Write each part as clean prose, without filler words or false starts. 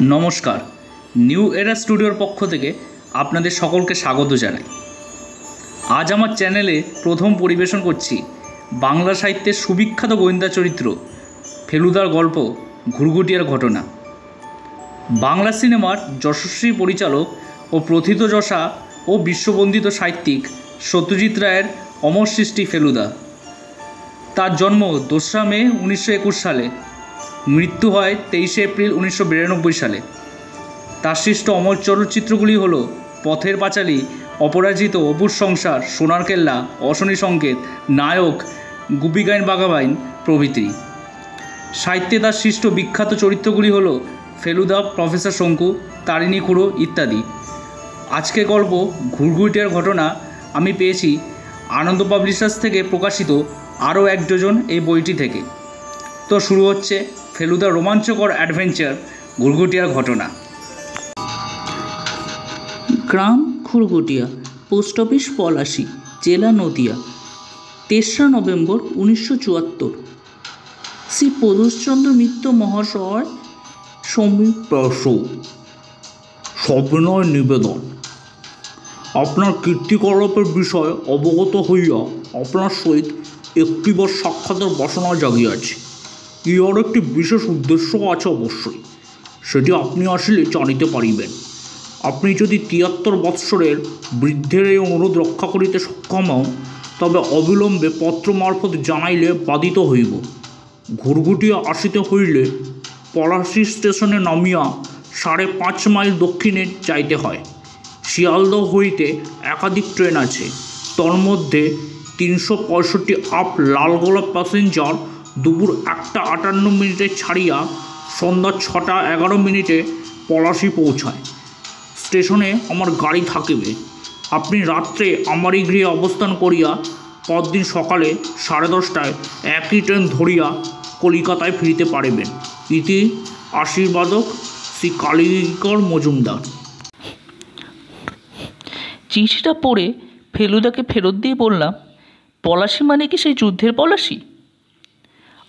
নমস্কার, নিউ এরা স্টুডিওর পক্ষ থেকে আপনাদের সকলকে স্বাগত জানাই। আজ আমার চ্যানেলে প্রথম পরিবেশন করছি বাংলা সাহিত্যের সুবিখ্যাত গোয়েন্দা চরিত্র ফেলুদার গল্প ঘুরঘুটিয়ার ঘটনা। বাংলা সিনেমার যশস্বী পরিচালক ও প্রথিতযশা ও বিশ্ববন্দিত সাহিত্যিক সত্যজিৎ রায়ের অমর সৃষ্টি ফেলুদা। তার জন্ম 2রা মে 1921 সালে, মৃত্যু হয় 23 এপ্রিল 1992 সালে। তার সৃষ্ট অমর চলচ্চিত্রগুলি হল পথের পাঁচালী, অপরাজিত, অপুর সংসার, সোনার কেল্লা, অশনি সংকেত, নায়ক, গুপি গাইন বাঘা বাইন প্রভৃতি। সাহিত্যে তার সৃষ্ট বিখ্যাত চরিত্রগুলি হল ফেলুদা, প্রফেসর শঙ্কু, তারিণী খুড়ো ইত্যাদি। আজকের গল্প ঘুরঘুটিয়ার ঘটনা আমি পেয়েছি আনন্দ পাবলিশার্স থেকে প্রকাশিত আরও এক ডজন এই বইটি থেকে। তো শুরু হচ্ছে ফেলুদার রোমাঞ্চকর অ্যাডভেঞ্চার ঘুরঘুটিয়ার ঘটনা। গ্রাম ঘুরঘুটিয়া, পোস্ট অফিস পলাশী, জেলা নদিয়া, 3রা নভেম্বর 1974। শ্রী প্রদোষচন্দ্র মিত্র মহাশয় সমীপ্রস সবিনয় নিবেদন। আপনার কীর্তিকলাপের বিষয়ে অবগত হইয়া আপনার সহিত একটিবার সাক্ষাতের বাসনা জাগিয়াছে। ইহার একটি বিশেষ উদ্দেশ্য আছে অবশ্যই, সেটি আপনি আসলে জানিতে পারিবেন। আপনি যদি 73 বৎসরের বৃদ্ধের এই অনুরোধ রক্ষা করিতে সক্ষম হন, তবে অবিলম্বে পত্র মারফত জানাইলে বাধিত হইব। ঘুরঘুটিয়া আসিতে হইলে পলাশী স্টেশনে নামিয়া 5.5 মাইল দক্ষিণে যাইতে হয়। শিয়ালদহ হইতে একাধিক ট্রেন আছে, তন্মধ্যে 365 আপ লালগোলা প্যাসেঞ্জার দুপুর 1:58 ছাড়িয়া সন্ধ্যা 6:11 পলাশী পৌঁছায়। স্টেশনে আমার গাড়ি থাকিবে। আপনি রাত্রে আমারই গৃহে অবস্থান করিয়া পরদিন সকালে 10:30টায় একই ট্রেন ধরিয়া কলিকাতায় ফিরিতে পারিবেন। ইতি আশীর্বাদক শ্রী কালীকর মজুমদার। চিঠিটা পড়ে ফেলুদাকে ফেরত দিয়ে বললাম, পলাশী মানে কি সেই যুদ্ধের পলাশী?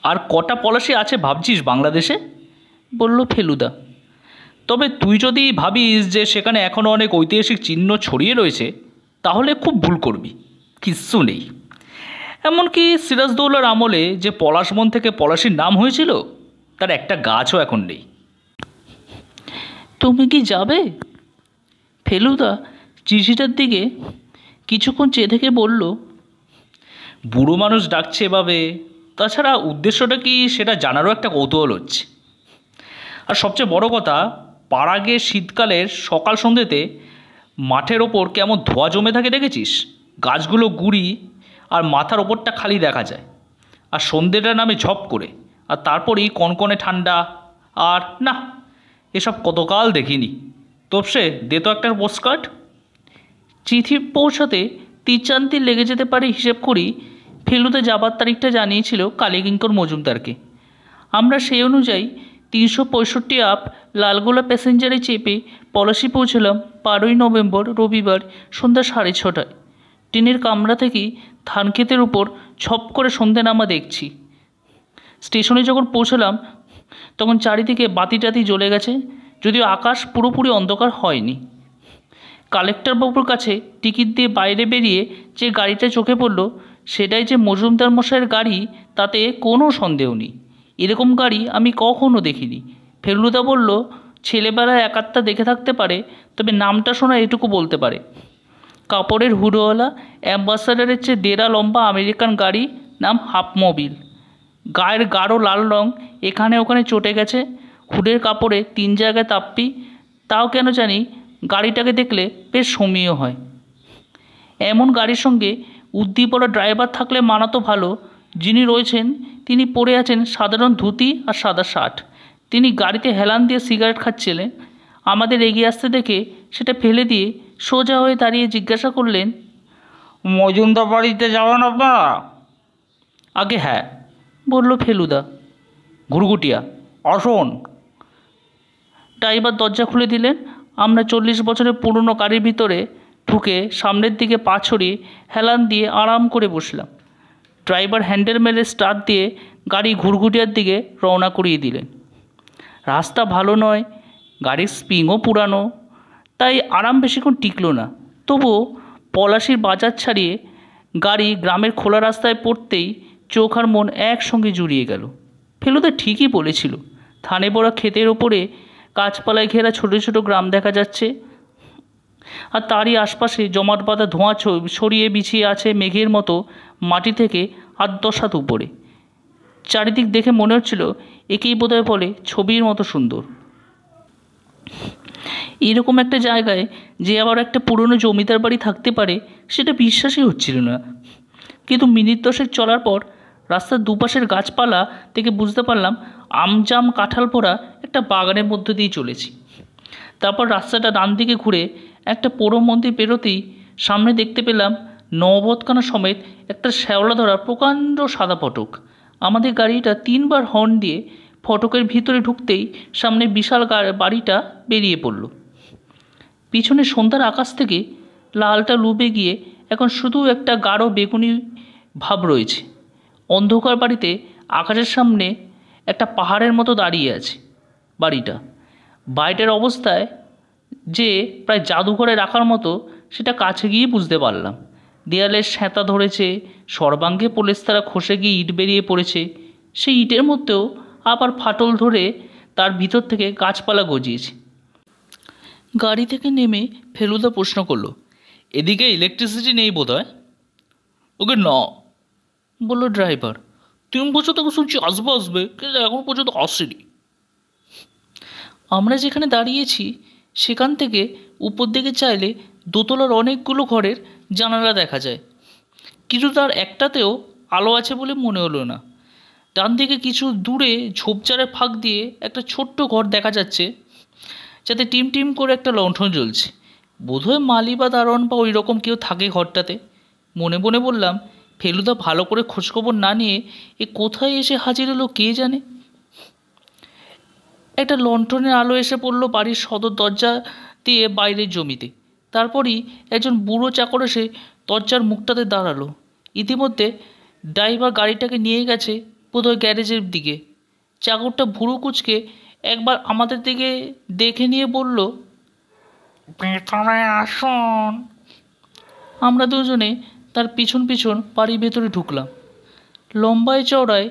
আর কটা পলাশী আছে ভাবছিস বাংলাদেশে? বলল ফেলুদা। তবে তুই যদি ভাবিস যে সেখানে এখনও অনেক ঐতিহাসিক চিহ্ন ছড়িয়ে রয়েছে, তাহলে খুব ভুল করবি। কিচ্ছু নেই। এমনকি সিরাজদৌল্লার আমলে যে পলাশবন থেকে পলাশীর নাম হয়েছিল, তার একটা গাছও এখন নেই। তুমি কি যাবে? ফেলুদা চিঠিটার দিকে কিছুক্ষণ চেয়ে থেকে বলল, বুড়ো মানুষ ডাকছে এভাবে, তাছাড়া উদ্দেশ্যটা কি সেটা জানারও একটা কৌতূহল হচ্ছে। আর সবচেয়ে বড় কথা, পাড়াগে শীতকালের সকাল সন্ধ্যেতে মাঠের ওপর কেমন ধোঁয়া জমে থাকে দেখেছিস? গাছগুলো গুঁড়ি আর মাথার ওপরটা খালি দেখা যায়। আর সন্ধ্যেটা নামে ঝপ করে, আর তারপরেই কনকনে ঠান্ডা। আর না, এসব কতকাল দেখিনি। তোপসে দে তো একটা পোস্টকার্ড। চিঠি পৌঁছাতে 3-4 দিন লেগে যেতে পারে হিসেব করি ফেলুদা যাবার তারিখটা জানিয়েছিল কালীকিঙ্কর মজুমদারকে। আমরা সেই অনুযায়ী 365 আপ লালগোলা প্যাসেঞ্জারে চেপে পলাশী পৌঁছলাম 12ই নভেম্বর রবিবার সন্ধ্যা 6:30টায়। ট্রেনের কামরা থেকেই ধানক্ষেতের উপর ছপ করে সন্ধে নামা দেখছি। স্টেশনে যখন পৌঁছলাম তখন চারিদিকে বাতি টাতি জ্বলে গেছে, যদিও আকাশ পুরোপুরি অন্ধকার হয়নি। কালেক্টর বাবুর কাছে টিকিট দিয়ে বাইরে বেরিয়ে যে গাড়িটা চোখে পড়ল, সেটাই যে মজুমদার মশাইয়ের গাড়ি তাতে কোনো সন্দেহ নেই। এরকম গাড়ি আমি কখনও দেখিনি। ফেলুদা বলল, ছেলেবেলায় একাত্তা দেখে থাকতে পারে, তবে নামটা শোনা এটুকু বলতে পারে। কাপড়ের হুডোওয়ালা অ্যাম্বাসাডারের চেয়ে 1.5 লম্বা আমেরিকান গাড়ি, নাম হাফমোবিল। গায়ের গাঢ় লাল রং এখানে ওখানে চটে গেছে, হুডের কাপড়ে 3 জায়গায় তাপ্পি। তাও কেন জানি গাড়িটাকে দেখলে বেশ সমীয় হয়। এমন গাড়ির সঙ্গে উদ্দীপনা ড্রাইভার থাকলে মানাতো ভালো। যিনি রয়েছেন তিনি পরে আছেন সাধারণ ধুতি আর সাদা শার্ট। তিনি গাড়িতে হেলান দিয়ে সিগারেট খাচ্ছিলেন। আমাদের এগিয়ে আসতে দেখে সেটা ফেলে দিয়ে সোজা হয়ে দাঁড়িয়ে জিজ্ঞাসা করলেন, মজুমদার বাড়িতে যাবেন আপনারা? আগে হ্যাঁ, বলল ফেলুদা। ঘুরঘুটিয়া আসুন। ড্রাইভার দরজা খুলে দিলেন। আমরা 40 বছরের পুরনো গাড়ির ভিতরে ঢুকে সামনের দিকে পা ছড়িয়ে হেলান দিয়ে আরাম করে বসলাম। ড্রাইভার হ্যান্ডেল মেরে স্টার্ট দিয়ে গাড়ি ঘুরঘুটিয়ার দিকে রওনা করিয়ে দিলেন। রাস্তা ভালো নয়, গাড়ির স্প্রিংও পুরানো, তাই আরাম বেশিক্ষণ টিকলো না। তবুও পলাশির বাজার ছাড়িয়ে গাড়ি গ্রামের খোলা রাস্তায় পড়তেই চোখ আর মন একসঙ্গে জুড়িয়ে গেল। ফেলুদা ঠিকই বলেছিল, ধানে পড়া ক্ষেতের ওপরে গাছপালায় ঘেরা ছোট ছোট গ্রাম দেখা যাচ্ছে, আর তারই আশপাশে জমাট বাঁধা ধোঁয়া ছড়িয়ে বিছিয়ে আছে মেঘের মতো মাটি থেকে ৮-১০ হাত উপরে। চারিদিক দেখে মনে হচ্ছিল একেই বোধহয় বলে ছবির মতো সুন্দর। এরকম একটা জায়গায় যে আবার একটা পুরনো জমিদার বাড়ি থাকতে পারে সেটা বিশ্বাসই হচ্ছিল না। কিন্তু মিনিট 10 চলার পর রাস্তার দুপাশের গাছপালা থেকে বুঝতে পারলাম আমজাম কাঁঠাল পোড়া একটা বাগানের মধ্য দিয়ে চলেছি। তারপর রাস্তাটা ডান দিকে ঘুরে একটা পোড়ো মন্দির পেরোতেই সামনে দেখতে পেলাম নববধখানা সমেত একটা শ্যাওলা ধরা প্রকাণ্ড সাদা ফটক। আমাদের গাড়িটা 3 বার হর্ন দিয়ে ফটকের ভিতরে ঢুকতেই সামনে বিশাল বাড়িটা বেরিয়ে পড়ল। পিছনে সন্ধ্যার আকাশ থেকে লালটা লুবে গিয়ে এখন শুধু একটা গাঢ় বেগুনি ভাব রয়েছে। অন্ধকার বাড়িতে আকাশের সামনে একটা পাহাড়ের মতো দাঁড়িয়ে আছে বাড়িটা। বাড়িটার অবস্থায় যে প্রায় জাদুঘরে রাখার মতো সেটা কাছে গিয়ে বুঝতে পারলাম। দেয়ালের স্যাঁতা ধরেছে, সর্বাঙ্গে পলেস্তারা খসে গিয়ে ইট বেরিয়ে পড়েছে। সেই ইটের মধ্যেও আবার ফাটল ধরে তার ভিতর থেকে গাছপালা গজিয়েছে। গাড়ি থেকে নেমে ফেলুদা প্রশ্ন করলো, এদিকে ইলেকট্রিসিটি নেই বোধ হয়? ওকে না, বলল ড্রাইভার। 3 বছর থেকে শুনছি আসবে আসবে, কিন্তু এখন পর্যন্ত আসেনি। আমরা যেখানে দাঁড়িয়েছি সেখান থেকে উপর দিকে চাইলে দোতলার অনেকগুলো ঘরের জানালা দেখা যায়, কিন্তু তার একটাতেও আলো আছে বলে মনে হলো না। ডান দিকে কিছু দূরে ঝোপঝাড়ের ফাঁক দিয়ে একটা ছোট্ট ঘর দেখা যাচ্ছে, যাতে টিম টিম করে একটা লণ্ঠন জ্বলছে। বোধহয় মালি বা দারোয়ান বা ওই রকম কেউ থাকে ঘরটাতে। মনে মনে বললাম, ফেলুদা ভালো করে খোঁজখবর না নিয়ে এ কোথায় এসে হাজির হলো কে জানে। একটা লণ্ঠনের আলো এসে পড়ল বাড়ির সদর দরজা দিয়ে বাইরের জমিতে। তারপরই একজন বুড়ো চাকর এসে দরজার মুখটাতে দাঁড়ালো। ইতিমধ্যে ড্রাইভার গাড়িটাকে নিয়ে গেছে বোধহয় গ্যারেজের দিকে। চাকরটা ভুরু কুঁচকে একবার আমাদের দিকে দেখে নিয়ে বলল, ভেতরে আসুন। আমরা দুজনে তার পিছন পিছন বাড়ির ভেতরে ঢুকলাম। লম্বায় চওড়ায়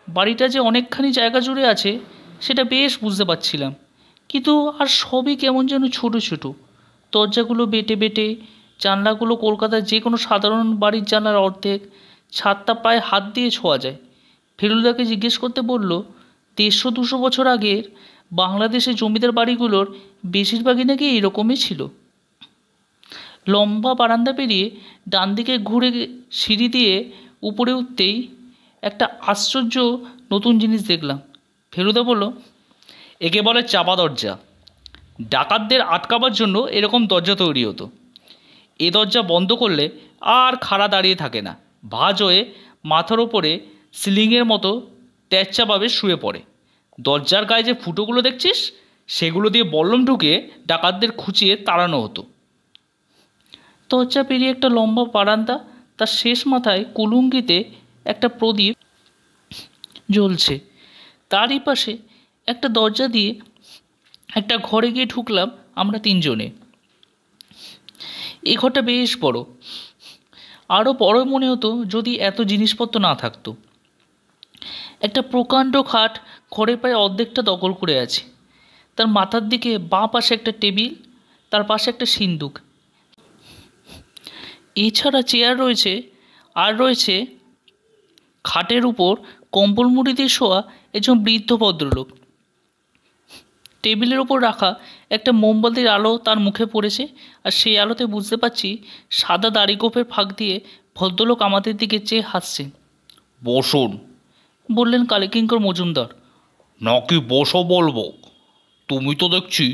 বাড়িটা যে অনেকখানি জায়গা জুড়ে আছে সেটা বেশ বুঝতে পারছিলাম, কিন্তু আর সবই কেমন যেন ছোটো ছোটো। দরজাগুলো বেটে বেটে, জানলাগুলো কলকাতার যে কোনো সাধারণ বাড়ির জানলার অর্ধেক, ছাদটা প্রায় হাত দিয়ে ছোঁয়া যায়। ফেলুদাকে জিজ্ঞেস করতে বলল, 150-200 বছর আগের বাংলাদেশের জমিদার বাড়িগুলোর বেশিরভাগই নাকি এরকমই ছিল। লম্বা বারান্দা পেরিয়ে ডান দিকে ঘুরে সিঁড়ি দিয়ে উপরে উঠতেই একটা আশ্চর্য নতুন জিনিস দেখলাম। ফেলুদা বলল, একে বলে চাপা দরজা। ডাকাতদের আটকাবার জন্য এরকম দরজা তৈরি হতো। এ দরজা বন্ধ করলে আর খাড়া দাঁড়িয়ে থাকে না, ভাঁজ হয়ে মাথার ওপরে সিলিংয়ের মতো ট্যাঁচাভাবে শুয়ে পড়ে। দরজার গায়ে যে ফুটোগুলো দেখছিস, সেগুলো দিয়ে বল্লম ঢুকিয়ে ডাকাতদের খুঁচিয়ে তাড়ানো হতো। দরজা পেরিয়ে একটা লম্বা বারান্দা, তার শেষ মাথায় কুলুঙ্গিতে একটা প্রদীপ জ্বলছে। তারই পাশে একটা দরজা দিয়ে একটা ঘরে গিয়ে ঢুকলাম আমরা 3 জনে। এই ঘরটা বেশ বড়, আরও বড় মনে হতো যদি এত জিনিসপত্র না থাকতো। একটা প্রকাণ্ড খাট ঘরের প্রায় অর্ধেকটা দখল করে আছে। তার মাথার দিকে বাঁ পাশে একটা টেবিল, তার পাশে একটা সিন্দুক। এছাড়া চেয়ার রয়েছে, আর রয়েছে খাটের উপর কম্বল মুড়ি দিয়ে শোয়া একজন বৃদ্ধ ভদ্রলোক। টেবিলের ওপর রাখা একটা মোমবাতির আলো তার মুখে পড়েছে, আর সেই আলোতে বুঝতে পারছি সাদা দাড়িগোঁফের ফাঁক দিয়ে ভদ্রলোক আমাদের দিকে চেয়ে হাসছেন। বসুন, বললেন কালীকিঙ্কর মজুমদার। নাকি বসো বলবো? তুমি তো দেখছি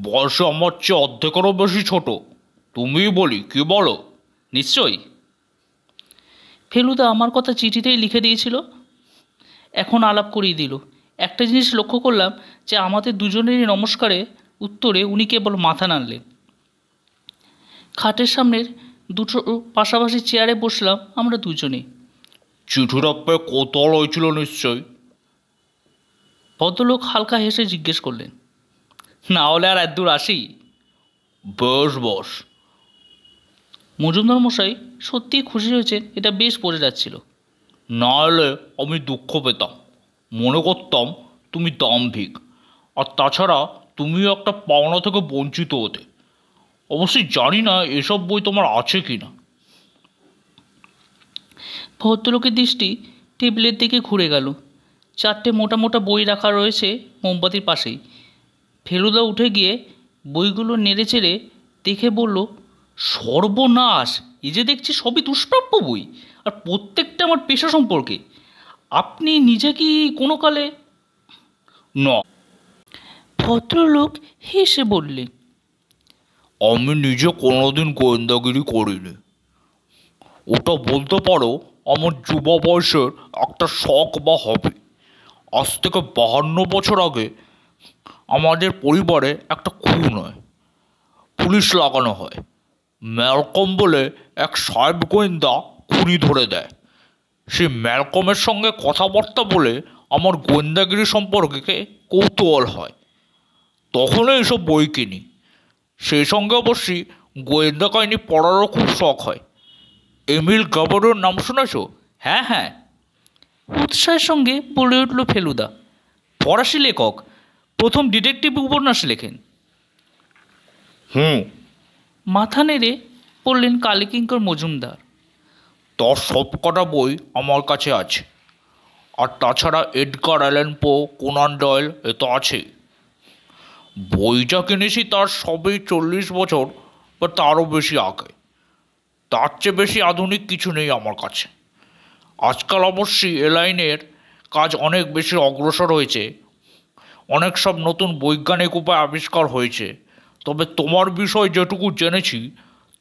বয়সে আমার চেয়ে অর্ধেকেরও বেশি ছোট। তুমিই বলি, কি বলো? নিশ্চয়ই। ফেলুদা আমার কথা চিঠিতেই লিখে দিয়েছিল, এখন আলাপ করিয়ে দিল। একটা জিনিস লক্ষ্য করলাম যে আমাদের দুজনেরই নমস্কারে উত্তরে উনি কেবল মাথা নাড়লেন। খাটের সামনের দুটো পাশাপাশি চেয়ারে বসলাম আমরা দুজনে। চিঠির আপে কোতল হয়েছিল নিশ্চয়? ভদ্রলোক হালকা হেসে জিজ্ঞেস করলেন। না হলে আর এত দূর আসি। বেশ বস। মজুমদার মশাই সত্যিই খুশি হয়েছেন, এটা বেশ বোঝা যাচ্ছিল। না হলে আমি দুঃখ পেতাম, মনে করতাম তুমি দাম্ভিক, আর তাছাড়া তুমিও একটা পাওনা থেকে বঞ্চিত হতে। অবশ্যই জানি না এসব বই তোমার আছে কি না। ভদ্রলোকের দৃষ্টি টেবিলের দিকে ঘুরে গেল। 4টে মোটা মোটা বই রাখা রয়েছে মোমবাতির পাশেই। ফেলুদা উঠে গিয়ে বইগুলো নেড়ে চেড়ে দেখে বলল, সর্বনাশ! এ যে দেখছি সবই দুষ্প্রাপ্য বই, আর প্রত্যেকটা আমার পেশা সম্পর্কে। আপনি নিজে কি কোনো কালে? না, ভদ্রলোক হেসে বললেন, আমি নিজে কোনোদিন গোয়েন্দাগিরি করিনি। ওটা বলতে পারো আমার যুবা বয়সের একটা শখ বা হবি। আজ থেকে 52 বছর আগে আমাদের পরিবারে একটা খুন হয়, পুলিশ লাগানো হয়। ম্যালকম বলে এক সাহেব গোয়েন্দা খুনি ধরে দেয়। সেই ম্যালকমের সঙ্গে কথাবার্তা বলে আমার গোয়েন্দাগিরি সম্পর্কে কৌতূহল হয়। তখনই এসব বই কিনি। সেই সঙ্গে অবশ্যই গোয়েন্দা কাহিনী পড়ারও খুব শখ হয়। এমিল গাবারোর নাম শুনেছ? হ্যাঁ হ্যাঁ, উৎসাহের সঙ্গে বলে উঠল ফেলুদা। ফরাসি লেখক, প্রথম ডিটেকটিভ উপন্যাস লেখেন। মাথা নেড়ে বললেন কালীকিঙ্কর মজুমদার। তার সব কটা বই আমার কাছে আছে। আর তাছাড়া এডগার অ্যালান পো, কোনান ডয়েল এ তো আছেই। বইটা কিনেছি তার সবেই 40 বছর বা তারও বেশি আগে। তার চেয়ে বেশি আধুনিক কিছু নেই আমার কাছে। আজকাল অবশ্যই এ লাইনের কাজ অনেক বেশি অগ্রসর হয়েছে, অনেক সব নতুন বৈজ্ঞানিক উপায় আবিষ্কার হয়েছে। তবে তোমার বিষয় যেটুকু জেনেছি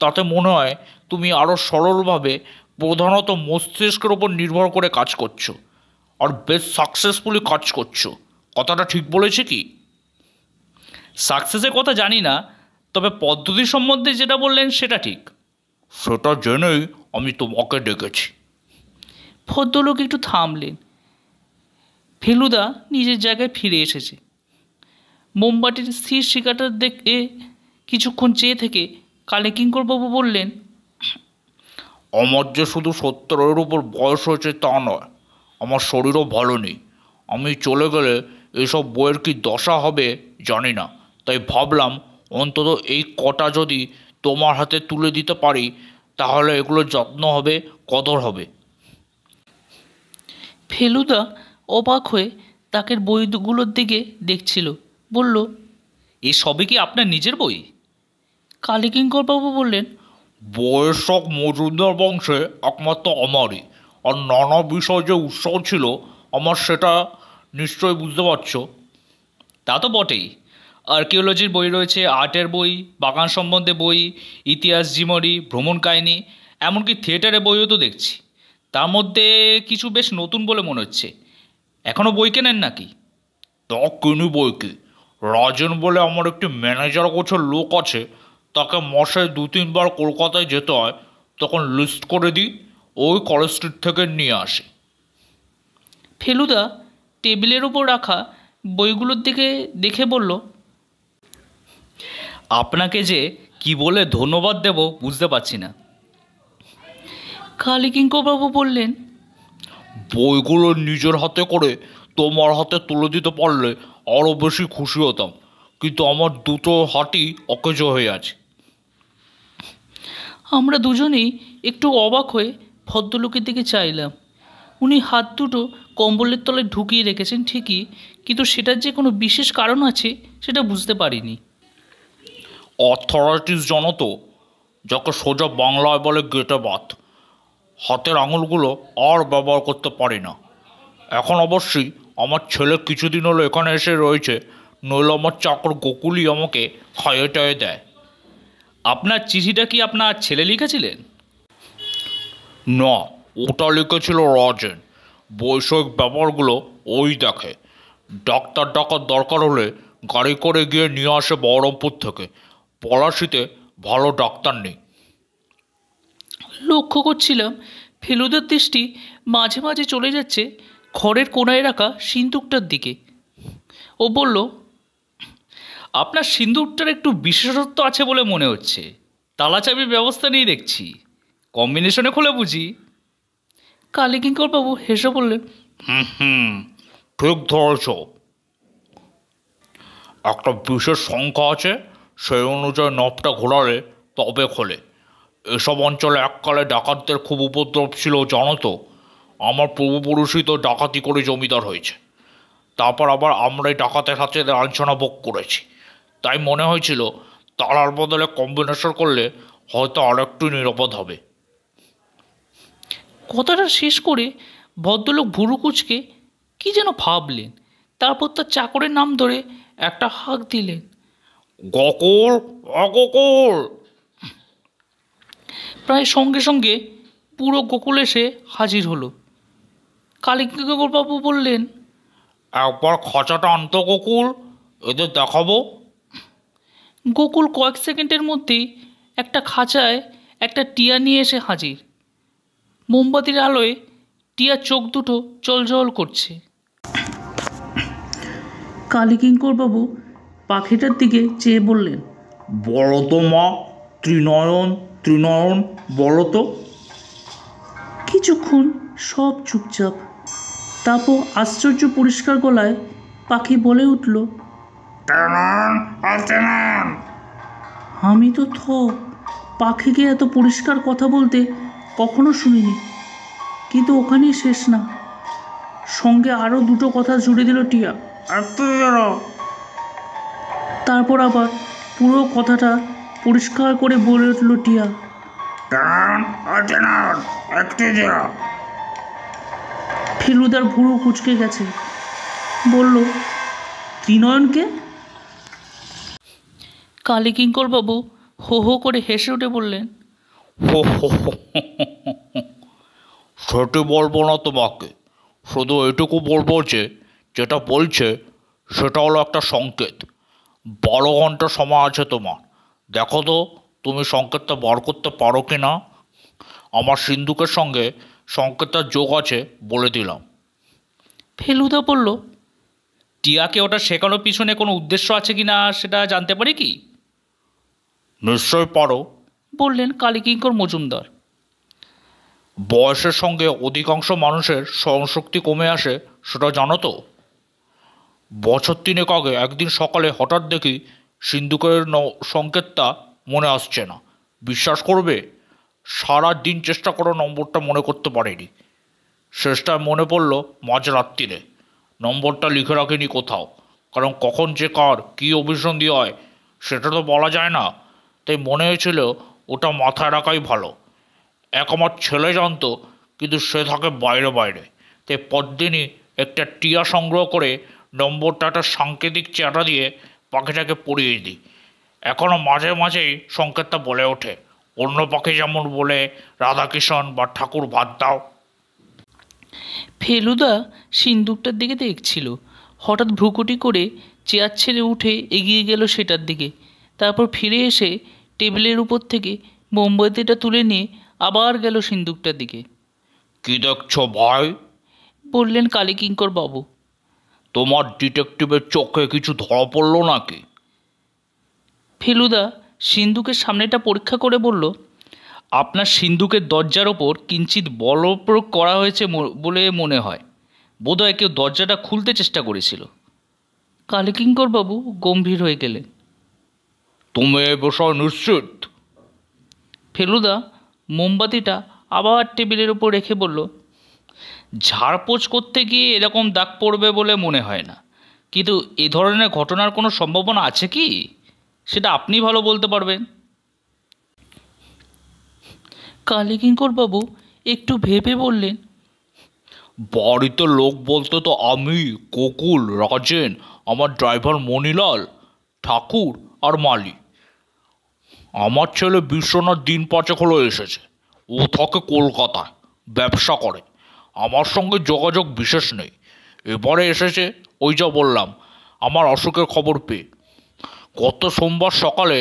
তাতে মনে হয় তুমি আরও সরলভাবে, প্রধানত মস্তিষ্কের ওপর নির্ভর করে কাজ করছো, আর বেশ সাকসেসফুলি কাজ করছো। কথাটা ঠিক বলেছি কি? সাকসেসের কথা জানি না, তবে পদ্ধতি সম্বন্ধে যেটা বললেন সেটা ঠিক। সেটা জেনেই আমি তোমাকে ডেকেছি। ভদ্রলোক একটু থামলেন। ফেলুদা নিজের জায়গায় ফিরে এসেছে। মোমবাতির স্থির শিকাটা দেখে কিছুক্ষণ চেয়ে থেকে কালীকিঙ্করবাবু বললেন, আমার যে শুধু 70-এর উপর বয়স হয়েছে তা নয়, আমার শরীরও ভালো নেই। আমি চলে গেলে এসব বইয়ের কি দশা হবে জানি না, তাই ভাবলাম অন্তত এই কটা যদি তোমার হাতে তুলে দিতে পারি তাহলে এগুলোর যত্ন হবে, কদর হবে। ফেলুদা অবাক হয়ে তাকের বইগুলোর দিকে দেখছিল। বলল, এই সবই কি আপনার নিজের বই? কালীকিঙ্করবাবু বললেন, বইয়ের শখ মজুমদার বংশে একমাত্র আমারই। আর নানা বিষয় যে উৎসাহ ছিল আমার, সেটা নিশ্চয়ই বুঝতে পারছো। তা তো বটেই। আর্কিওলজির বই রয়েছে, আর্টের বই, বাগান সম্বন্ধে বই, ইতিহাস, জীবনী, ভ্রমণ কাহিনী, এমনকি থিয়েটারের বইও তো দেখছি। তার মধ্যে কিছু বেশ নতুন বলে মনে হচ্ছে। এখনও বই কেনেন নাকি? তা কিনি বই কি। রাজেন বলে আমার একটি ম্যানেজার গোছের লোক আছে, তাকে মাসে 2-3 বার কলকাতায় যেতে হয়। তখন লিস্ট করে দিই, ওই কলেজ স্ট্রিট থেকে নিয়ে আসি। ফেলুদা টেবিলের ওপর রাখা বইগুলোর দিকে দেখে বলল, আপনাকে যে কি বলে ধন্যবাদ দেব বুঝতে পারছি না। কালীকিঙ্করবাবু বললেন, বইগুলো নিজের হাতে করে তোমার হাতে তুলে দিতে পারলে আরও বেশি খুশি হতাম, কিন্তু আমার দুটো হাতই অকেজ হয়ে আছে। আমরা দুজনেই একটু অবাক হয়ে ভদ্রলোকের দিকে চাইলাম। উনি হাত দুটো কম্বলের তলায় ঢুকিয়ে রেখেছেন ঠিকই, কিন্তু সেটার যে কোনো বিশেষ কারণ আছে সেটা বুঝতে পারিনি। অথরিটিস জানো তো, যাকে সোজা বাংলায় বলে গেটে বাত। হাতের আঙুলগুলো আর ব্যবহার করতে পারি না। এখন অবশ্যই আমার ছেলে কিছুদিন হলো এখানে এসে রয়েছে, নইলে আমার চাকর গোকুলই আমাকে খাইয়ে টাইয়ে দেয়। আপনার চিঠিটা কি আপনার ছেলে লিখেছিলেন? না, ওটা লিখেছিল রাজেন। বৈষয়িক ব্যাপারগুলো ওই দেখে। ডাক্তার ডাকার দরকার হলে গাড়ি করে গিয়ে নিয়ে আসে বহরমপুর থেকে। পলাশিতে ভালো ডাক্তার নেই। লক্ষ্য করছিলাম ফেলুদার দৃষ্টি মাঝে মাঝে চলে যাচ্ছে ঘরের কোনায় রাখা সিন্দুকটার দিকে। ও বলল, আপনার সিন্দুকটার একটু বিশেষত্ব আছে বলে মনে হচ্ছে। তালা চাবির ব্যবস্থা নেই দেখছি, কম্বিনেশনে খুলে বুঝি? কালীকিঙ্কর বাবু হেসে বললেন, ঠিক ধরেছ। একটা বিশেষ সংখ্যা আছে, সেই অনুযায়ী নবটা ঘোরালে তবে খোলে। এসব অঞ্চলে এককালে ডাকাতদের খুব উপদ্রব ছিল জানো তো। আমার পূর্বপুরুষই তো ডাকাতি করে জমিদার হয়েছে। তারপর আবার আমরাই ডাকাতের হাতে লাঞ্ছনা ভোগ করেছি। তাই মনে হয়েছিল তালার বদলে কম্বিনেশন করলে হয়তো আরেকটু নিরাপদ হবে। কথাটা শেষ করে ভদ্রলোক ভুরু কুঁচকে কি যেন ভাবলেন, তারপর তার চাকরের নাম ধরে একটা হাঁক দিলেন। গোকুল, অগোকুল। প্রায় সঙ্গে সঙ্গে পুরো গোকুল এসে হাজির হলো। কালীকিঙ্কর বাবু বললেন, একবার খাঁচাটা আনতো গোকুল, এদের দেখাবো। গোকুল কয়েক সেকেন্ডের মধ্যেই একটা খাঁচায় একটা টিয়া নিয়ে এসে হাজির। মোমবাতির আলোয় টিয়ার চোখ দুটো জলজল করছে। কালীকিঙ্কর বাবু পাখিটার দিকে চেয়ে বললেন, বলো তো মা, ত্রিনয়ন ত্রিনয়ন বলো তো। কিছুক্ষণ সব চুপচাপ। তারপর আশ্চর্য পরিষ্কার গলায় পাখি বলে উঠল, আমি তো পাখিকে এত পরিষ্কার কথা বলতে কখনো শুনিনি। কিন্তু ওখানেই শেষ না, সঙ্গে আরও দুটো কথা জুড়ে দিল টিয়া। তারপর আবার পুরো কথাটা পরিষ্কার করে বলে উঠল টিয়া। ফেলুদার ভুরু কুঁচকে গেছে, বলল, ত্রিনয়নকে? কালীকিঙ্কর বাবু হো হো করে হেসে উঠে বললেন, সেটি বলবো না তোমাকে, শুধু এটুকু বলবো যে যেটা বলছে সেটা হলো একটা সংকেত। 12 ঘন্টা সময় আছে তোমার। দেখো তো তুমি সংকেতটা বার করতে পারো কি না। আমার সিন্দুকের সঙ্গে সংকেতটার যোগ আছে বলে দিলাম। ফেলুদা বলল, টিয়াকে ওটা শেখানোর পিছনে কোনো উদ্দেশ্য আছে কি না সেটা জানতে পারি কি? নিশ্চয় পারো, বললেন কালীকিঙ্কর মজুমদার। বয়সের সঙ্গে অধিকাংশ মানুষের স্মরণশক্তি কমে আসে, সেটা জানো তো। বছর 3 আগে একদিন সকালে হঠাৎ দেখি সিন্দুকের সংকেতটা মনে আসছে না। বিশ্বাস করবে, সারা দিন চেষ্টা করে নম্বরটা মনে করতে পারিনি। শেষটায় মনে পড়ল মাঝরাত্রিরে। নম্বরটা লিখে রাখিনি কোথাও, কারণ কখন যে কার কী অভিসন্ধি হয় সেটা তো বলা যায় না। তাই মনে হয়েছিল ওটা মাথায় রাখাই ভালো। আমার ছেলে জানতো, কিন্তু সে থাকে বাইরে বাইরে। তাই পরদিনই একটা টিয়া সংগ্রহ করে নম্বরটা একটা সাংকেতিক চাটা দিয়ে পাখিটাকে পড়িয়ে দিই। এখনও মাঝে মাঝেই সংকেতটা বলে ওঠে। অন্য পাখি যেমন বলে রাধাকিষণ বা ঠাকুর ভাত দাও। ফেলুদা সিন্দুকটার দিকে দেখছিল। হঠাৎ ভ্রুকুটি করে চেয়ার ছেড়ে উঠে এগিয়ে গেল সেটার দিকে। তারপর ফিরে এসে টেবিলের উপর থেকে মোমবাতিটা তুলে নিয়ে আবার গেল সিন্দুকটার দিকে। কি দেখছো ভাই? বললেন কালীকিঙ্কর বাবু। তোমার ডিটেকটিভের চোখে কিছু ধরা পড়লো নাকি? ফেলুদা সিন্দুকের সামনেটা পরীক্ষা করে বলল, আপনার সিন্দুকের দরজার ওপর কিঞ্চিত বল প্রয়োগ করা হয়েছে বলে মনে হয়। বোধহয় কেউ দরজাটা খুলতে চেষ্টা করেছিল। কালীকিঙ্কর বাবু গম্ভীর হয়ে গেলেন। তুমি এ বিষয়ে নিশ্চিত? ফেলুদা মোমবাতিটা আবার টেবিলের উপর রেখে বলল, ঝাড়পোছ করতে গিয়ে এরকম দাগ পড়বে বলে মনে হয় না, কিন্তু এ ধরনের ঘটনার কোনো সম্ভাবনা আছে কি সেটা আপনি ভালো বলতে পারবেন। কালীকিঙ্কর বাবু একটু ভেবে বললেন, বাড়িতে লোক বলতে তো আমি, গোকুল, রাজেন, আমার ড্রাইভার মণিলাল, ঠাকুর আর মালি। আমার ছেলে বিশ্বনাথ দিন 5 হলো এসেছে। ও থাকে কলকাতায়, ব্যবসা করে। আমার সঙ্গে যোগাযোগ বিশেষ নেই। এবারে এসেছে ওই যা বললাম, আমার অসুখের খবর পেয়ে। গত সোমবার সকালে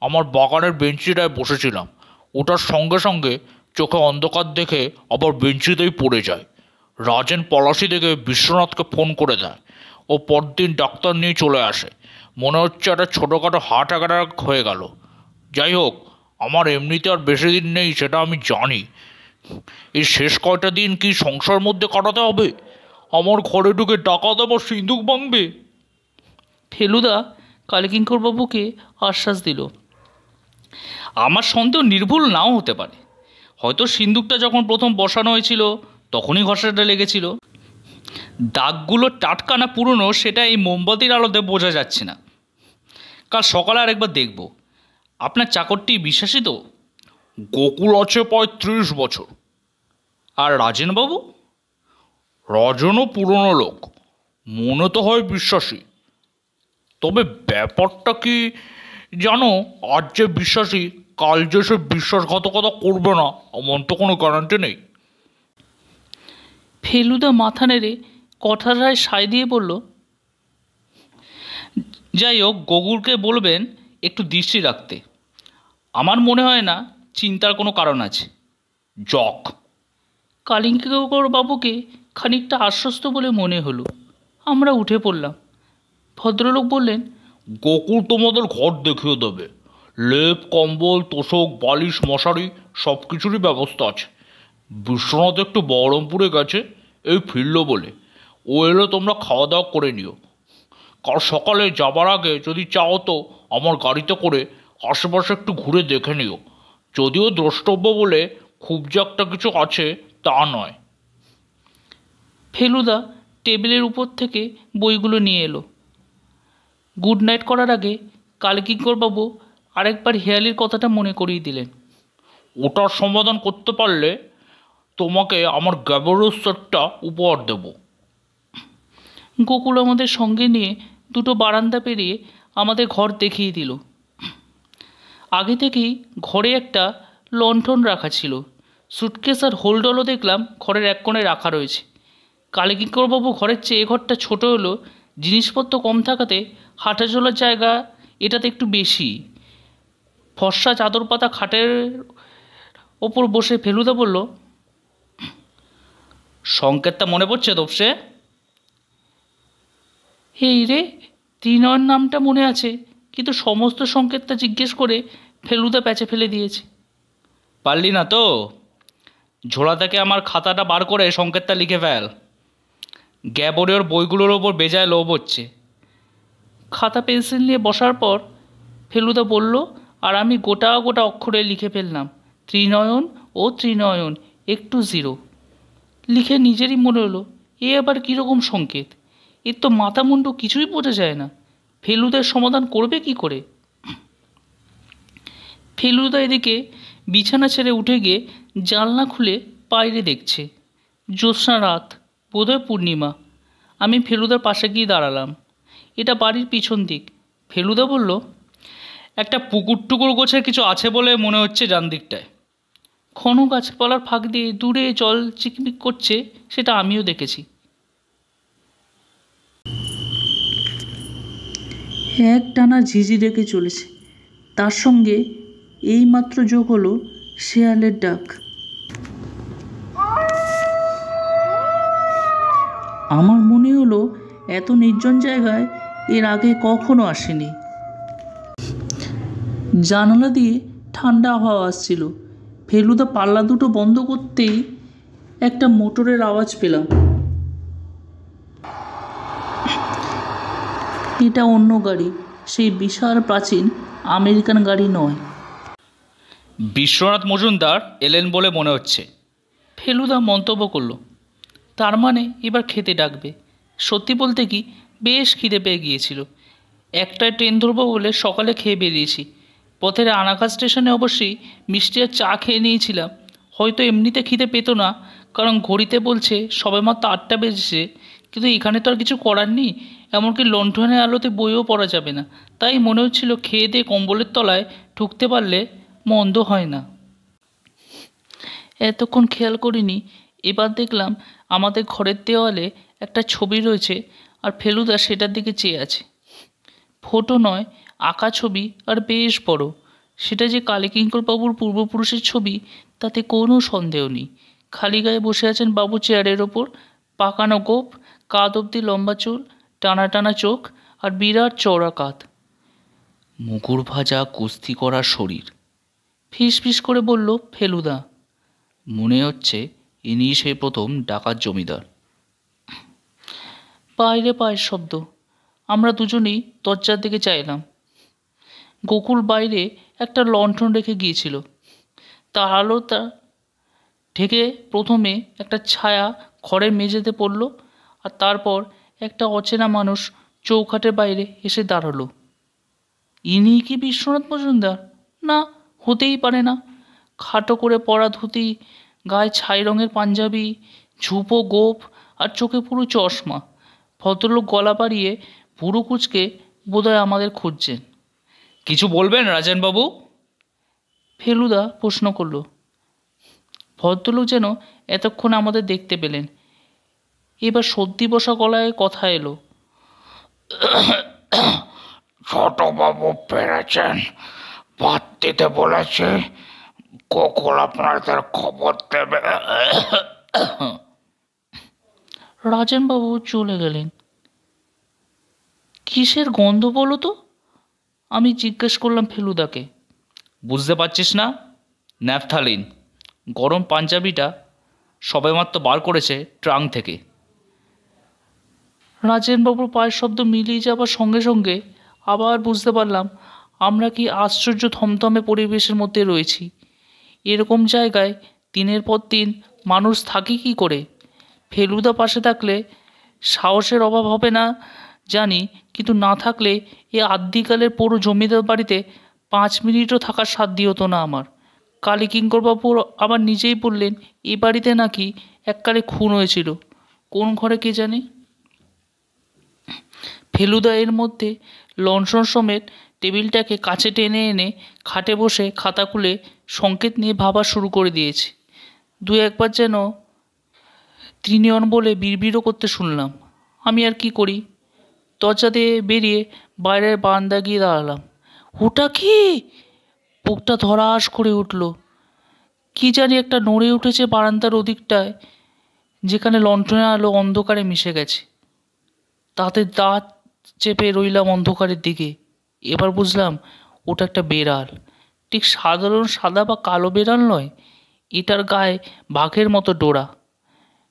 আমার বাগানের বেঞ্চিটায় বসেছিলাম। ওটার সঙ্গে সঙ্গে চোখে অন্ধকার দেখে আবার বেঞ্চিতেই পড়ে যায়। রাজেন পলাশি দেখে বিশ্বনাথকে ফোন করে দেয়। ও পরদিন ডাক্তার নিয়ে চলে আসে। মনে হচ্ছে একটা ছোটোখাটো হার্ট অ্যাটাক হয়ে গেল। যাই হোক, আমার এমনিতে আর বেশি দিন নেই, সেটা আমি জানি। এই শেষ কয়টা দিন কি সংসার মধ্যে কাটাতে হবে? আমার ঘরে ঢুকে ডাকাত আমার সিন্দুক ভাঙবে। ফেলুদা কালীকিঙ্করবাবুকে আশ্বাস দিল। আমার সন্দেহ নির্ভুল নাও হতে পারে। হয়তো সিন্দুকটা যখন প্রথম বসানো হয়েছিল তখনই ঘষাটা লেগেছিল। দাগগুলো টাটকা না পুরনো সেটা এই মোমবাতির আলোতে বোঝা যাচ্ছে না। কাল সকালে আরেকবার দেখব। আপনার চাকরটি বিশ্বাসী তো? গোকুল আছে প্রায় 30 বছর। আর রাজেনবাবু? রাজনও পুরনো লোক, মনে তো হয় বিশ্বাসী। তবে ব্যাপারটা কি জানো, আজ যে বিশ্বাসী কাল যে সে বিশ্বাসঘাতকতা করবে না এমন তো কোনো গ্যারান্টি নেই। ফেলুদা মাথা নেড়ে কথাটায় সায় দিয়ে বলল, যাই হোক, গগুলকে বলবেন একটু দৃষ্টি রাখতে। আমার মনে হয় না চিন্তার কোনো কারণ আছে। যাক, কালীকিঙ্করবাবুকে খানিকটা আশ্বস্ত বলে মনে হলো। আমরা উঠে পড়লাম। ভদ্রলোক বললেন, গোকুল তোমাদের ঘর দেখিয়ে দেবে। লেপ, কম্বল, তোষক, বালিশ, মশারি সব কিছুরই ব্যবস্থা আছে। বিশ্বনাথ একটু বহরমপুরে গেছে, এই ফিরল বলে। ও এলে তোমরা খাওয়া দাওয়া করে নিও। কাল সকালে যাবার আগে যদি চাও তো আমার গাড়িতে করে আশেপাশে একটু ঘুরে দেখে নিও। যদিও দ্রষ্টব্য বলে খুব যে একটা কিছু আছে তা নয়। ফেলুদা টেবিলের উপর থেকে বইগুলো নিয়ে এলো। গুড নাইট করার আগে কালীকিঙ্করবাবু আরেকবার হেয়ালির কথাটা মনে করিয়ে দিলেন। ওটার সমাধান করতে পারলে তোমাকে আমার গ্যাবারোস সেটটা উপহার দেব। গোকুল আমাদের সঙ্গে নিয়ে দুটো বারান্দা পেরিয়ে আমাদের ঘর দেখিয়ে দিল। আগে থেকেই ঘরে একটা লণ্ঠন রাখা ছিল। সুটকেস আর হোলডলও দেখলাম ঘরের এক কোণে রাখা রয়েছে। কালীকিঙ্করবাবু ঘরের চেয়ে এ ঘরটা ছোট হলো, জিনিসপত্র কম থাকাতে হাঁটা চলার জায়গা এটাতে একটু বেশি। ফর্সা চাদর পাতা খাটের ওপর বসে ফেলুদা বলল, সংকেতটা মনে পড়ছে তোপসে? এই রে, ত্রিনয়ন নামটা মনে আছে, কিন্তু সমস্ত সংকেতটা জিজ্ঞেস করে ফেলুদা প্যাচে ফেলে দিয়েছে। পারলি না তো? ঝোলা থেকে আমার খাতাটা বার করে সংকেতটা লিখে ফেল। গ্যাবোরের বইগুলোর ওপর বেজায় লোভ হচ্ছে। খাতা পেন্সিল নিয়ে বসার পর ফেলুদা বলল, আর আমি গোটা গোটা অক্ষরে লিখে ফেললাম, ত্রিনয়ন ও ত্রিনয়ন একটু জিরো। লিখে নিজেরই মনে হলো, এ আবার কীরকম সংকেত? এর তো মাথা মুন্ডু কিছুই বোঝা যায় না। ফেলুদার সমাধান করবে কি করে? ফেলুদা এদিকে বিছানা ছেড়ে উঠে গিয়ে জানলা খুলে বাইরে দেখছে। জ্যোৎস্না রাত, বোধহয় পূর্ণিমা। আমি ফেলুদার পাশে গিয়ে দাঁড়ালাম। এটা বাড়ির পিছন দিক। ফেলুদা বলল, একটা পুকুর টুকুর গোছের কিছু আছে বলে মনে হচ্ছে ডান দিকটায়। ঘন গাছপালার ফাঁক দিয়ে দূরে জল চিকমিক করছে, সেটা আমিও দেখেছি। এক টানা ঝিঝি ডেকে চলেছে, তার সঙ্গে এইমাত্র যোগ হলো শেয়ালের ডাক। আমার মনে হলো এত নির্জন জায়গায় এর আগে কখনো আসেনি। জানালা দিয়ে ঠান্ডা হাওয়া আসছিল। ফেলুদা পাল্লা দুটো বন্ধ করতেই একটা মোটরের আওয়াজ পেলাম। এটা অন্য গাড়ি, সেই বিশাল প্রাচীন আমেরিকান গাড়ি নয়। বিশ্বনাথ মজুমদার এলেন বলে মনে হচ্ছে। ফেলুদা মন্তব্য করলো, তার মানে এবার খেতে ডাকবে। সত্যি বলতে কি, বেশ খিদে পেয়ে গিয়েছিল। একটায় ট্রেন ধরবো বলে সকালে খেয়ে বেরিয়েছি। পথের আনাঘাট স্টেশনে অবশ্যই মিষ্টি আর চা খেয়ে নিয়েছিলাম। হয়তো এমনিতে খিদে পেত না, কারণ ঘড়িতে বলছে সবেমাত্র 8টা বেজেছে। কিন্তু এখানে তো আর কিছু করার নেই, এমনকি লণ্ঠনের আলোতে বইও পড়া যাবে না। তাই মনে হচ্ছিল খেয়ে দিয়ে কম্বলের তলায় ঢুকতে পারলে মন্দ হয় না। এতক্ষণ খেয়াল করিনি, এবার দেখলাম আমাদের ঘরের দেওয়ালে একটা ছবি রয়েছে, আর ফেলুদা সেটার দিকে চেয়ে আছে। ফটো নয়, আঁকা ছবি, আর বেশ বড়। সেটা যে কালীকিঙ্করবাবুর পূর্বপুরুষের ছবি তাতে কোনো সন্দেহ নেই। খালি গায়ে বসে আছেন বাবু চেয়ারের ওপর, পাকানো গোঁফ, কাঁধ অবধি লম্বা চুল, টানা টানা চোখ, আর বিরাট চওড়া কাঁধ। মুগুর ভাজা কুস্তি করা শরীর। ফিস ফিস করে বলল ফেলুদা। মনে হচ্ছে ইনি সেই প্রথম ডাকাত জমিদার। বাইরে পায়ের শব্দ। আমরা দুজনেই দরজার দিকে চাইলাম। গোকুল বাইরে একটা লণ্ঠন রেখে গিয়েছিল। তার আলোটা ঢেকে প্রথমে একটা ছায়া খড়ের মেঝেতে পড়ল, আর তারপর একটা অচেনা মানুষ চৌখাটের বাইরে এসে দাঁড়ালো। ইনি কি বিশ্বনাথ মজুমদার? না, হতেই পারে না। খাটো করে পরা ধুতি, গায়ে ছাই রঙের পাঞ্জাবি, ঝুপো গোঁফ আর চোখে পুরো চশমা। ভদ্রলোক গলা বাড়িয়ে ভুরু কুঁচকে বোধহয় আমাদের খুঁজছেন। কিছু বলবেন রাজেনবাবু? ফেলুদা প্রশ্ন করল। ভদ্রলোক যেন এতক্ষণ আমাদের দেখতে পেলেন। এবার সর্দি বসা গলায় কথা এলো। ছোটবাবু পেরেছেন, ভাত দিতে বলেছে, গোকুল আপনাদের খবর দেবে। রাজেনবাবু চলে গেলেন। কিসের গন্ধ বলো তো? আমি জিজ্ঞেস করলাম ফেলুদাকে। বুঝতে পারছিস না? ন্যাপথালিন। গরম পাঞ্জাবিটা সবেমাত্র বার করেছে ট্রাঙ্ক থেকে। রাজেনবাবুর পায়ের শব্দ মিলিয়ে যাবার সঙ্গে সঙ্গে আবার বুঝতে পারলাম আমরা কি আশ্চর্য থমথমে পরিবেশের মধ্যে রয়েছি। এরকম জায়গায় দিনের পর দিন মানুষ থাকে কি করে? ফেলুদা পাশে থাকলে সাহসের অভাব হবে না জানি, কিন্তু না থাকলে এ আদ্যিকালের পুরো জমিদার বাড়িতে 5 মিনিটও থাকার সাধ্য হতো না আমার। কালীকিঙ্করবাবু আবার নিজেই বললেন এ বাড়িতে নাকি এককালে খুন হয়েছিল। কোন ঘরে কে জানে? ফেলুদা এর মধ্যে লণ্ঠন সমেত টেবিলটাকে কাছে টেনে এনে খাটে বসে খাতা খুলে সংকেত নিয়ে ভাবা শুরু করে দিয়েছে। দু একবার যেন ত্রিনিয়ন বলে বিড়বিড়ও করতে শুনলাম। আমি আর কি করি, দরজা দিয়ে বেরিয়ে বাইরের বারান্দা গিয়ে দাঁড়ালাম। ওটা কি? বুকটা ধড়াস করে উঠল। কি জানি একটা নড়ে উঠেছে বারান্দার ওদিকটায়, যেখানে লণ্ঠনের আলো অন্ধকারে মিশে গেছে। তাতে দাঁত চেপে রইলাম অন্ধকারের দিকে। এবার বুঝলাম ওটা একটা বেড়াল। ঠিক সাধারণ সাদা বা কালো বেড়াল নয়, এটার গায়ে বাঘের মতো ডোরা।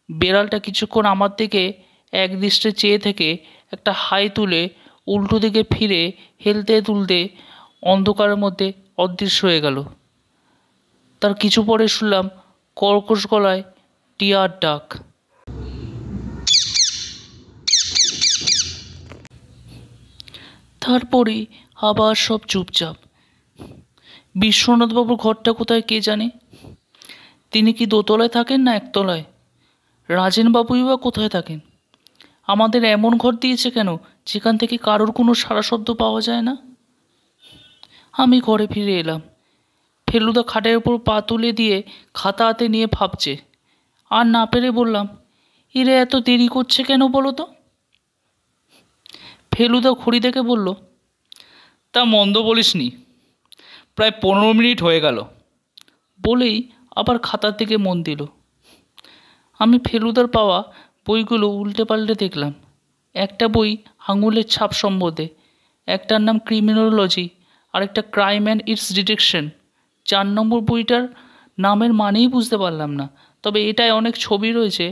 বেড়ালটা কিছুক্ষণ আমার দিকে একদৃষ্টে চেয়ে থেকে একটা হাই তুলে উল্টো দিকে ফিরে হেলতে তুলতে অন্ধকারের মধ্যে অদৃশ্য হয়ে গেল। তার কিছু পরে শুনলাম কর্কশ গলায় টিয়ার ডাক। তারপরে আবার সব চুপচাপ। বিশ্বনাথবাবুর ঘরটা কোথায় কে জানে? তিনি কি দোতলায় থাকেন না একতলায়? রাজেনবাবুই বা কোথায় থাকেন? আমাদের এমন ঘর দিয়েছে কেন যেখান থেকে কারোর কোনো সারা শব্দ পাওয়া যায় না? আমি ঘরে ফিরে এলাম। ফেলুদা খাটের উপর পা তুলে দিয়ে খাতা হাতে নিয়ে ভাবছে। আর না পেরে বললাম, এরা এত দেরি করছে কেন বলো তো? ফেলুদা ঘড়ি দেখে বলল, তা মন্দ বলিসনি, প্রায় 15 মিনিট হয়ে গেল। বলেই আবার খাতার দিকে মন দিল। আমি ফেলুদার পাওয়া বইগুলো উল্টে পাল্টে দেখলাম। একটা বই আঙুলের ছাপ সম্বন্ধে, একটার নাম ক্রিমিনোলজি, আর একটা ক্রাইম অ্যান্ড ইটস ডিটেকশন। 4 নম্বর বইটার নামের মানেই বুঝতে পারলাম না, তবে এটায় অনেক ছবি রয়েছে।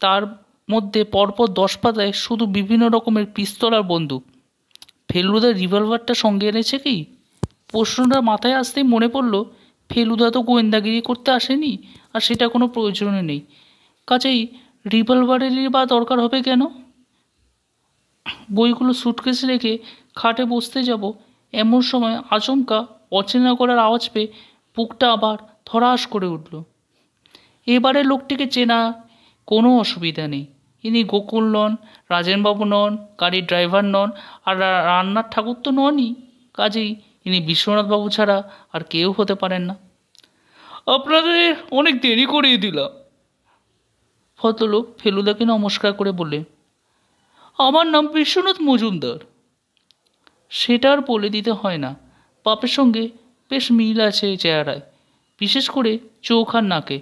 তার মধ্যে পরপর 10 পাতায় শুধু বিভিন্ন রকমের পিস্তল আর বন্দুক। ফেলুদা রিভলভারটা সঙ্গে এনেছে কি? প্রশ্নটা মাথায় আসতেই মনে পড়ল ফেলুদা তো গোয়েন্দাগিরি করতে আসেনি, আর সেটা কোনো প্রয়োজনে নেই। কাজেই রিভলভারেরই বা দরকার হবে কেন? বইগুলো সুটকেসে রেখে খাটে বসতে যাব, এমন সময় আচমকা অচেনা করার আওয়াজ পেয়ে বুকটা আবার ধড়াস করে উঠল। এবারে লোকটিকে চেনা কোনো অসুবিধা নেই। ইনি গোকুল নন, রাজেনবাবু নন, গাড়ির ড্রাইভার নন, আর রান্নার ঠাকুর তো ননই। কাজেই ইনি বিশ্বনাথবাবু ছাড়া আর কেউ হতে পারেন না। আপনাদের অনেক দেরি করিয়ে দিলাম। ভদ্রলোক ফেলুদাকে নমস্কার করে বললেন, আমার নাম বিশ্বনাথ মজুমদার। সেটা আর বলে দিতে হয় না, বাপের সঙ্গে বেশ মিল আছে এই চেহারায়, বিশেষ করে চোখ আর নাকে।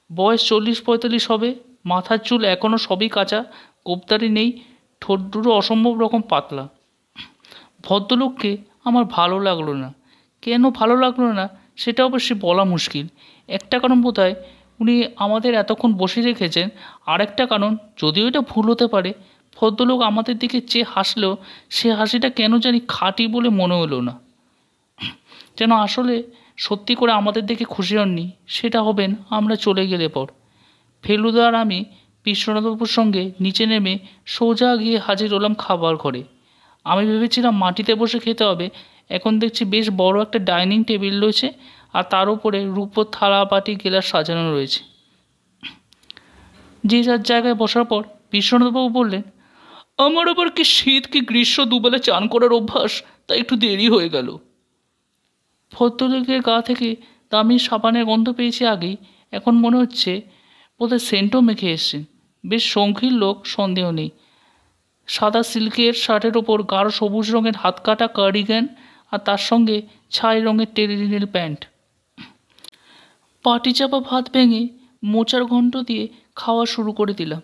বয়স 40-45 হবে। মাথার চুল এখনও সবই কাঁচা, গোঁফদাড়ি নেই, ঠোঁট দুটো অসম্ভব রকম পাতলা। ভদ্রলোককে আমার ভালো লাগলো না। কেন ভালো লাগলো না সেটা অবশ্যই বলা মুশকিল। একটা কারণ বোধহয় উনি আমাদের এতক্ষণ বসে রেখেছেন, আর একটা কারণ, যদিও এটা ভুল হতে পারে, ভদ্রলোক আমাদের দিকে চেয়ে হাসলেও সে হাসিটা কেন জানি খাঁটি বলে মনে হলো না। যেন আসলে সত্যি করে আমাদের দেখে খুশি হননি। সেটা হবেন আমরা চলে গেলে পর। ফেলুদা আর আমি বিশ্বনাথবাবুর সঙ্গে নিচে নেমে সোজা গিয়ে হাজির হলাম খাবার ঘরে। আমি ভেবেছিলাম মাটিতে বসে খেতে হবে, এখন দেখছি বেশ বড় একটা ডাইনিং টেবিল রয়েছে, আর তার উপরে রূপোর থালা বাটি গেলাস সাজানো রয়েছে। যে যার জায়গায় বসার পর বিশ্বনাথবাবু বললেন, আমার আবার কি শীত কি গ্রীষ্ম দুবেলা চান করার অভ্যাস, তাই একটু দেরি হয়ে গেল। ভদ্রলোকের গা থেকে দামি সাবানের গন্ধ পেয়েছি আগেই, এখন মনে হচ্ছে বোধহয় সেন্টও মেখে এসছেন। বেশ শৌখিন লোক, সন্দেহ নেই। সাদা সিল্কের শার্টের ওপর গাঢ় সবুজ রঙের হাতকাটা কার্ডিগান, আর তার সঙ্গে ছাই রঙের টেরিলিনেল প্যান্ট। পাটি চাপা ভাত ভেঙে মোচার ঘণ্ট দিয়ে খাওয়া শুরু করে দিলাম।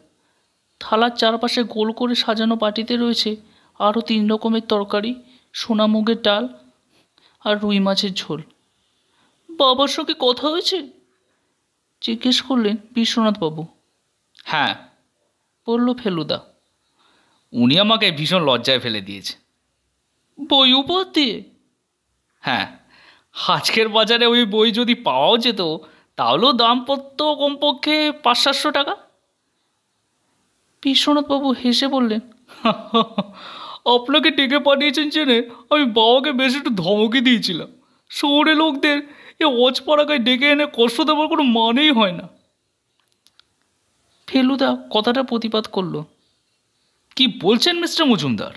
থালার চারপাশে গোল করে সাজানো পাটিতে রয়েছে আরও 3 রকমের তরকারি, সোনা মুগের ডাল আর রুই মাছের ঝোল। বাবার সঙ্গে কথা হয়েছে? জিজ্ঞেস করলেন বিশ্বনাথবাবু। হ্যাঁ, বলল ফেলুদা। উনি আমাকে ভীষণ লজ্জায় ফেলে দিয়েছে। বই উপহার দিয়ে? হ্যাঁ, আজকের বাজারে ওই বই যদি পাওয়াও যেত তাহলেও দাম পড়তো কমপক্ষে 500-700 টাকা। বিশ্বনাথবাবু হেসে বললেন, আপনাকে ডেকে পাঠিয়েছেন জেনে আমি বাবাকে বেশ একটু ধমকি দিয়েছিলাম। শহরে লোকদের এ অজপাড়াগায় ডেকে এনে কষ্ট দেওয়ার কোনো মানেই হয় না। ফেলুদা কথাটা প্রতিবাদ করলো। কি বলছেন মিস্টার মজুমদার?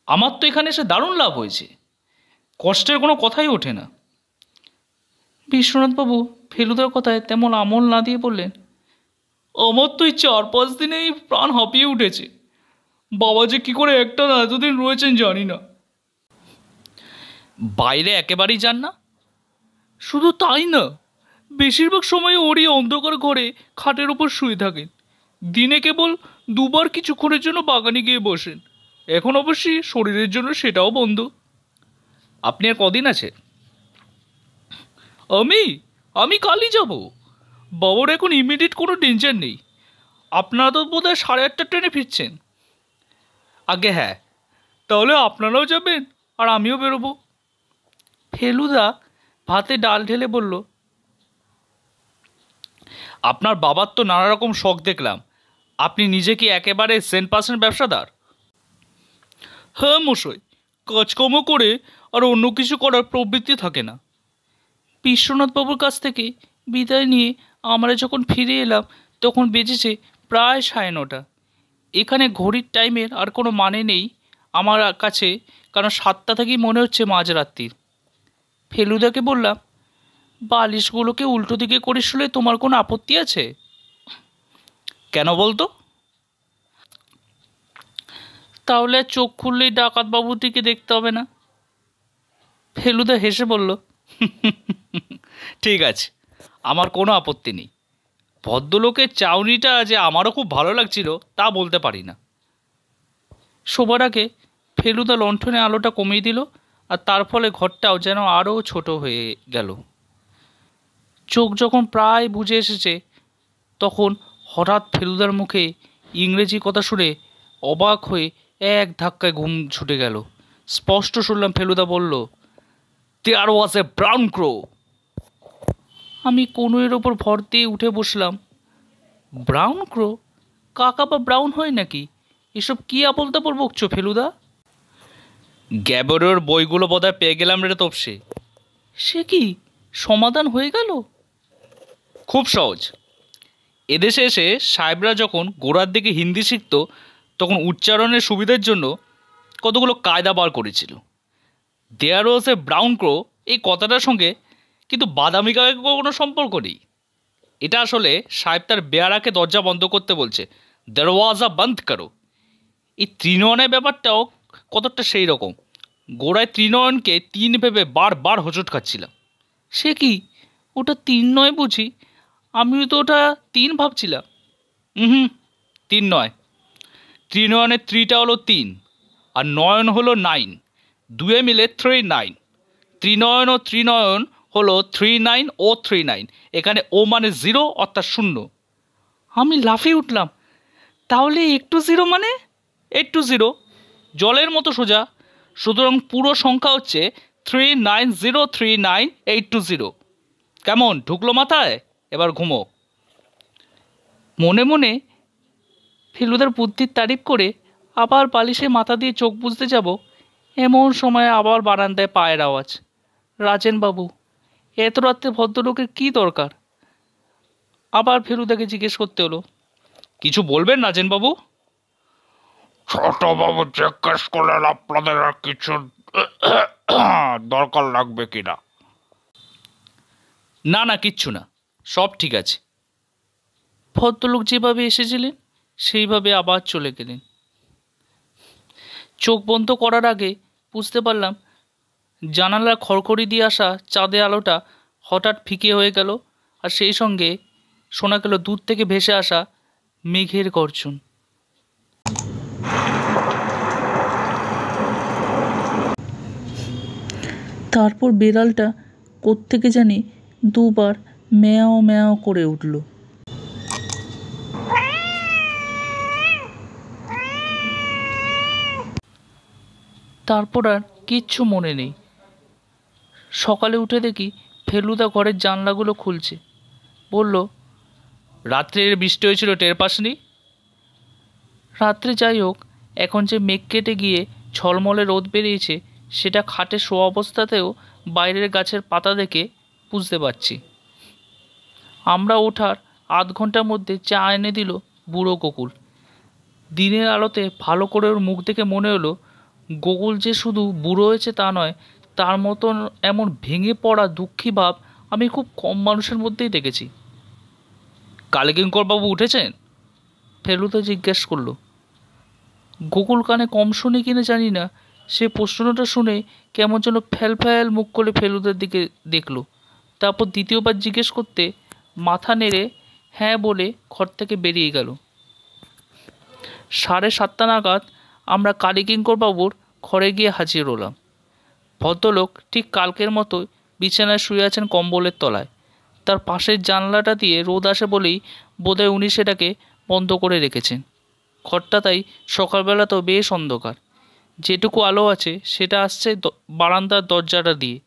আমার তো এখানে এসে দারুণ লাভ হয়েছে, কষ্টের কোনো কথাই ওঠে না। বিশ্বনাথবাবু ফেলুদার কথায় তেমন আমল না দিয়ে বললেন, আমার তো এই 4-5 দিনেই প্রাণ হাঁপিয়ে উঠেছে। বাবা যে কী করে একটা না এতদিন রয়েছেন জানি না। বাইরে একেবারেই যান না? শুধু তাই না, বেশিরভাগ সময় ওরই অন্ধকার ঘরে খাটের ওপর শুয়ে থাকেন। দিনে কেবল 2বার কিছুক্ষণের জন্য বাগানে গিয়ে বসেন। এখন অবশ্যই শরীরের জন্য সেটাও বন্ধ। আপনি আর কদিন আছে? আমি কালই যাব। বাবার এখন ইমিডিয়েট কোনো টেনশন নেই। আপনারা তো বোধহয় 8:30 ট্রেনে ফিরছেন। আগে হ্যাঁ, তাহলে আপনারাও যাবেন আর আমিও বেরোবো। ফেলুদা ভাতে ডাল ঢেলে বলল, আপনার বাবার তো নানা রকম শখ দেখলাম। আপনি নিজে কি একেবারে 100% ব্যবসাদার? হ্যাঁ মশাই, কাজকর্ম করে আর অন্য কিছু করার প্রবৃত্তি থাকে না। বিশ্বনাথবাবুর কাছ থেকে বিদায় নিয়ে আমরা যখন ফিরে এলাম তখন বেজেছে প্রায় 9:30। এখানে ঘড়ির টাইমের আর কোনো মানে নেই আমার কাছে, কারণ 7টা থেকেই মনে হচ্ছে মাঝরাত্রির। ফেলুদাকে বললাম, বালিশগুলোকে উল্টো দিকে করে শুলে তোমার কোনো আপত্তি আছে? কেন বলতো? তাহলে আর চোখ খুললেই ডাকাতবাবুটিকে দেখতে হবে না। ফেলুদা হেসে বলল, ঠিক আছে, আমার কোনো আপত্তি নেই। ভদ্রলোকের চাউনিটা যে আমারও খুব ভালো লাগছিল তা বলতে পারি না। শোবার আগে ফেলুদা লণ্ঠনে আলোটা কমিয়ে দিল, আর তার ফলে ঘরটাও যেন আরও ছোট হয়ে গেল। চোখ যখন প্রায় বুজে এসেছে তখন হঠাৎ ফেলুদার মুখে ইংরেজি কথা শুনে অবাক হয়ে এক ধাক্কায় ঘুম ছুটে গেল। স্পষ্ট শুনলাম ফেলুদা বলল, দেয়ার ওয়াজ এ ব্রাউন ক্রো। আমি কনুয়ের ওপর ভর দিয়ে উঠে বসলাম। ব্রাউন ক্রো? কাকা বা ব্রাউন হয় নাকি? এসব কী আবল তাবল বকছো ফেলুদা? গ্যাবরের বইগুলো বোধহয় পেয়ে গেলাম রে তপসে। সে কি, সমাধান হয়ে গেল? খুব সহজ। এদেশে এসে সাহেবরা যখন গোড়ার দিকে হিন্দি শিখত তখন উচ্চারণের সুবিধার জন্য কতগুলো কায়দা বার করেছিল। দেয়ার ওয়াজ এ ব্রাউন ক্রো এই কথাটার সঙ্গে কিন্তু বাদামি কাকের কোনো সম্পর্ক নেই। এটা আসলে সাহেব তার বেয়ারাকে দরজা বন্ধ করতে বলছে, দরওয়াজা বন্ধ করো। এই ত্রিনয়নের ব্যাপারটাও কতটা সেই রকম। গোড়ায় ত্রিনয়নকে 3 ভেবে বারবার হোঁচট খাচ্ছিলাম। সে কি, ওটা 3 নয় বুঝি? আমিও তো ওটা 3 ভাবছিলাম। 3 নয়। ত্রিনয়নের 3টা হলো 3 আর নয়ন হলো 9। দুয়ে মিলে 39। ত্রিনয়ন ও ত্রিনয়ন হলো 39 ও 39। এখানে ও মানে 0 অর্থাৎ 0। আমি লাফিয়ে উঠলাম, তাহলে একটু 0 মানে 80, জলের মতো সোজা। সুতরাং পুরো সংখ্যা হচ্ছে 39039820। কেমন ঢুকলো মাথায়? এবার ঘুমো। মনে মনে ফেলুদার বুদ্ধির তারিফ করে আবার বালিশে মাথা দিয়ে চোখ বুজতে যাব, এমন সময় আবার বারান্দায় পায়ের আওয়াজ। রাজেনবাবু, এত রাত্রে ভদ্রলোকের কী দরকার? আবার ফেলুদাকে জিজ্ঞেস করতে হলো, কিছু বলবেন রাজেনবাবু? ছোটবাবু জিজ্ঞেস করলেন আপনাদের আর কিছু দরকার লাগবে কিনা। না না, কিচ্ছু না, সব ঠিক আছে। ভদ্রলোক যেভাবে এসেছিলেন সেইভাবে আবার চলে গেলেন। চোখ বন্ধ করার আগে বুঝতে পারলাম জানালার খড়খড়ি দিয়ে আসা চাঁদের আলোটা হঠাৎ ফিকে হয়ে গেল, আর সেই সঙ্গে শোনা গেল দূর থেকে ভেসে আসা মেঘের গর্জন। তারপর বেড়ালটা কোত্থেকে জানি দুবার ম্যাও ম্যাও করে উঠল। তারপর আর কিচ্ছু মনে নেই। সকালে উঠে দেখি ফেলুদা ঘরের জানলাগুলো খুলছে। বলল, রাত্রে বৃষ্টি হয়েছিল, টের পাসনি? রাত্রে যাই হোক, এখন যে মেঘ কেটে গিয়ে ঝলমলে রোদ বেরিয়েছে সেটা খাটে শোয়া অবস্থাতেও বাইরের গাছের পাতা দেখে বুঝতে পারছি। আমরা ওঠার আধ ঘন্টার মধ্যে চা এনে দিল বুড়ো গোকুল। দিনের আলোতে ভালো করে ওর মুখ দেখে মনে হলো গোকুল যে শুধু বুড়ো হয়েছে তা নয়, তার মতন এমন ভেঙে পড়া দুঃখী ভাব আমি খুব কম মানুষের মধ্যেই দেখেছি। কালীকিঙ্করবাবু উঠেছেন? ফেলুদা জিজ্ঞেস করলো। গোকুল কানে কম শুনে কিনা জানি না, সে প্রশ্নটা শুনে কেমন যেন ফ্যাল ফ্যাল মুখ করে ফেলুদার দিকে দেখলো। তারপর দ্বিতীয়বার জিজ্ঞেস করতে মাথা নেড়ে হ্যাঁ বলে ঘর থেকে বেরিয়ে গেল। 7:30 নাগাদ আমরা কালীকিঙ্করবাবুর ঘরে গিয়ে হাজির হলাম। ভদ্রলোক ঠিক কালকের মতো বিছানায় শুয়ে আছেন কম্বলের তলায়। তার পাশের জানলাটা দিয়ে রোদ আসে বলেই বোধহয় উনি সেটাকে বন্ধ করে রেখেছেন। ঘরটা তাই সকালবেলাতেও বেশ অন্ধকার। যেটুকু আলো আছে সেটা আসছে বারান্দার দরজাটা দিয়ে।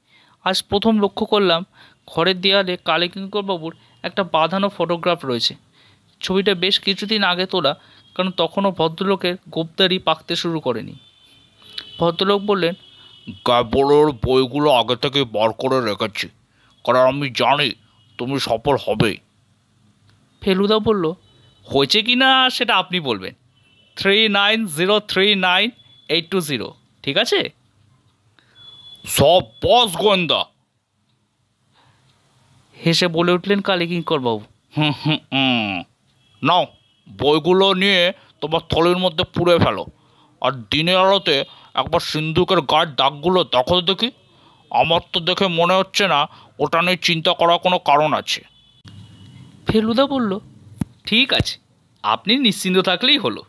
আজ প্রথম লক্ষ্য করলাম ঘরের দেয়ালে কালীকিঙ্করবাবুর একটা বাঁধানো ফটোগ্রাফ রয়েছে। ছবিটা বেশ কিছুদিন আগে তোলা, কারণ তখনও ভদ্রলোকের গোঁফদাড়ি পাকতে শুরু করেনি। ভদ্রলোক বললেন, ক্যাবলের বইগুলো আগে থেকে বার করে রেখেছি, কারণ আমি জানি তুমি সফল হবে। ফেলুদা বলল, হয়েছে কি না সেটা আপনি বলবেন। 39039820, ঠিক আছে? সব বস গোয়েন্দা। হেসে বলে উঠলেন কালীকিঙ্করবাবু। নাও, বইগুলো নিয়ে তোমার থলির মধ্যে পুড়ে ফেলো, আর দিনের আলোতে একবার সিন্ধুকের গায়ের দাগগুলো দেখো দেখি। আমার তো দেখে মনে হচ্ছে না ওটা নিয়ে চিন্তা করার কোনো কারণ আছে। ফেলুদা বলল, ঠিক আছে, আপনি নিশ্চিন্ত থাকলেই হলো।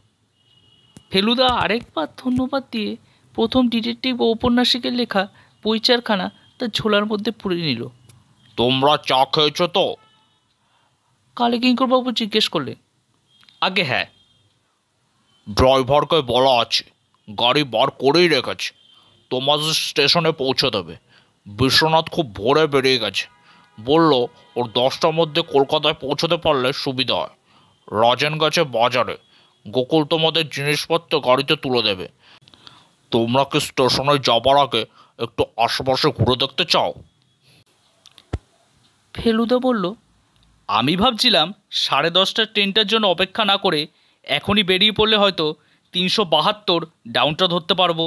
ফেলুদা আরেকবার ধন্যবাদ দিয়ে প্রথম ডিটেকটিভ ও ঔপন্যাসিকের লেখা বই-চারখানা তার ঝোলার মধ্যে পুরে নিল। তোমরা চা খেয়েছো তো? কালীকিঙ্করবাবু জিজ্ঞেস করলেন। আগে হ্যাঁ। ড্রাইভারকে বলা আছে গাড়ি বার করেই রেখেছে, তোমাদের স্টেশনে পৌঁছে দেবে। বিশ্বনাথ খুব ভোরে বেরিয়ে গেছে, বলল ওর 10টার মধ্যে কলকাতায় পৌঁছতে পারলে সুবিধা হয়। রাজেন গেছে বাজারে, গোকুল তোমাদের জিনিসপত্র গাড়িতে তুলে দেবে। তোমরা কি স্টেশনে যাবার আগে একটু আশেপাশে ঘুরে দেখতে চাও? ফেলুদা বলল, আমি ভাবছিলাম 10:30টার ট্রেনটার জন্য অপেক্ষা না করে এখনই বেরিয়ে পড়লে হয়তো 372 ডাউনটা ধরতে পারবো।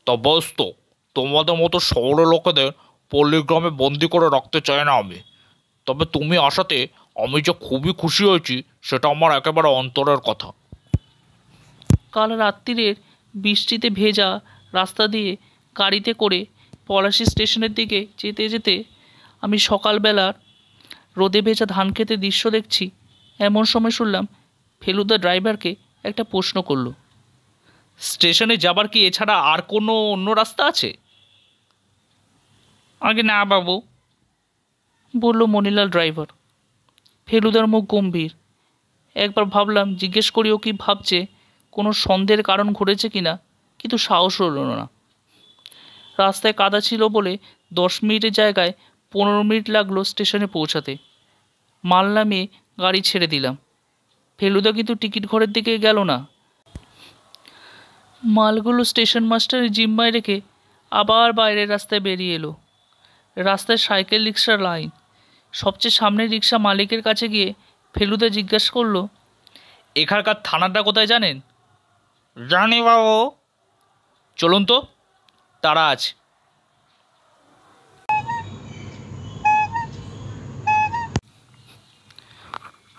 তা বেশ তো, তোমাদের মতো শহরের লোকেদের পল্লীগ্রামে বন্দি করে রাখতে চাই না আমি। তবে তুমি আসাতে আমি যে খুবই খুশি হয়েছি সেটা আমার একেবারে অন্তরের কথা। কাল রাত্রিরের বৃষ্টিতে ভেজা রাস্তা দিয়ে গাড়িতে করে পলাশী স্টেশনের দিকে যেতে যেতে আমি সকালবেলার রোদে ভেজা ধান খেতে দৃশ্য দেখছি, এমন সময় শুনলাম ফেলুদা ড্রাইভারকে একটা প্রশ্ন করলো। স্টেশনে যাবার কি এছাড়া আর কোনো অন্য রাস্তা আছে? আগে না বাবু, বলল মনিলাল ড্রাইভার। ফেলুদার মুখ গম্ভীর। একবার ভাবলাম জিজ্ঞেস করি ও কি ভাবছে, কোনো সন্দেহের কারণ ঘটেছে কিনা, কিন্তু সাহস হলো না। রাস্তায় কাদা ছিল বলে 10 মিনিটের জায়গায় 15 মিনিট লাগলো স্টেশনে পৌঁছাতে। মাল নামিয়ে গাড়ি ছেড়ে দিলাম। ফেলুদা কিন্তু টিকিট ঘরের দিকে গেল না। মালগুলো স্টেশন মাস্টারের জিম্মায় রেখে আবার বাইরের রাস্তায় বেরিয়ে এলো। রাস্তায় সাইকেল রিক্সার লাইন। সবচেয়ে সামনের রিক্সা মালিকের কাছে গিয়ে ফেলুদা জিজ্ঞাসা করলো, এখানকার থানাটা কোথায় জানেন? জানি বাবু। চলুন তো, তারা আছে।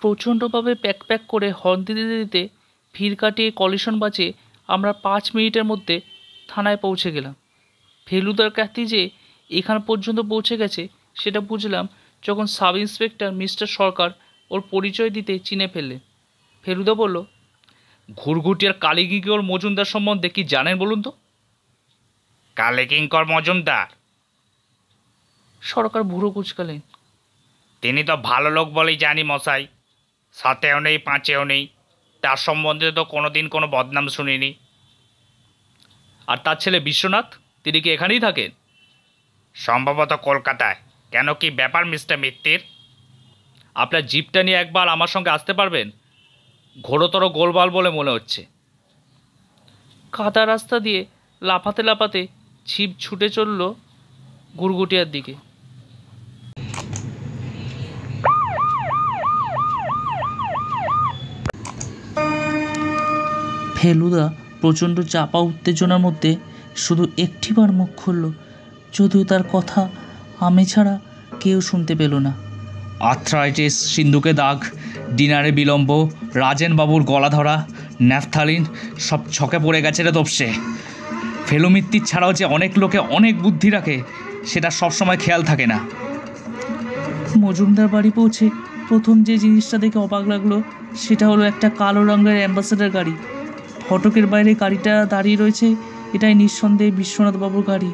প্রচণ্ডভাবে প্যাক করে হর্ন দিতে দিতে ভিড় কাটিয়ে কলিশন বাঁচিয়ে আমরা 5 মিনিটের মধ্যে থানায় পৌঁছে গেলাম। ফেলুদার খ্যাতি যে এখান পর্যন্ত পৌঁছে গেছে সেটা বুঝলাম যখন সাব ইন্সপেক্টর মিস্টার সরকার ওর পরিচয় দিতে চিনে ফেললেন। ফেলুদা বলল, ঘুরঘুটিয়ার কালীকিঙ্কর মজুমদার সম্বন্ধে কি জানেন বলুন তো? কালীকিঙ্কর মজুমদার? সরকার ভুরু কুচকালেন। তিনি তো ভালো লোক বলেই জানি মশাই। সাথেও নেই, পাঁচেও নেই। তার সম্বন্ধে তো কোনোদিন কোনো বদনাম শুনিনি। আর তার ছেলে বিশ্বনাথ, তিনি কি এখানেই থাকেন? সম্ভবত কলকাতায়। কেন, কি ব্যাপার মিস্টার মিত্তির? আপনার জিপটা নিয়ে একবার আমার সঙ্গে আসতে পারবেন? ঘোরতর গোলমাল বলে মনে হচ্ছে। কাদা রাস্তা দিয়ে লাফাতে লাফাতে ছিপ ছুটে চলল ঘুরঘুটিয়ার দিকে। ফেলুদা প্রচণ্ড চাপা উত্তেজনার মধ্যে শুধু একটিবার মুখ খুলল, যদিও তার কথা আমি ছাড়া কেউ শুনতে পেল না। আর্থ্রাইটিস, সিন্ধুকে দাগ, ডিনারে বিলম্ব, রাজেনবাবুর গলা ধরা, ন্যাফথালিন, সব ছকে পড়ে গেছে রে তপসে। ফেলুমিত্তির ছাড়াও যে অনেক লোকে অনেক বুদ্ধি রাখে সেটা সবসময় খেয়াল থাকে না। মজুমদার বাড়ি পৌঁছে প্রথম যে জিনিসটা দেখে অবাক লাগলো সেটা হলো একটা কালো রঙের অ্যাম্বাসেডার গাড়ি। ফটকের বাইরে গাড়িটা দাঁড়িয়ে রয়েছে, এটাই নিঃসন্দেহে বিশ্বনাথবাবুর গাড়ি।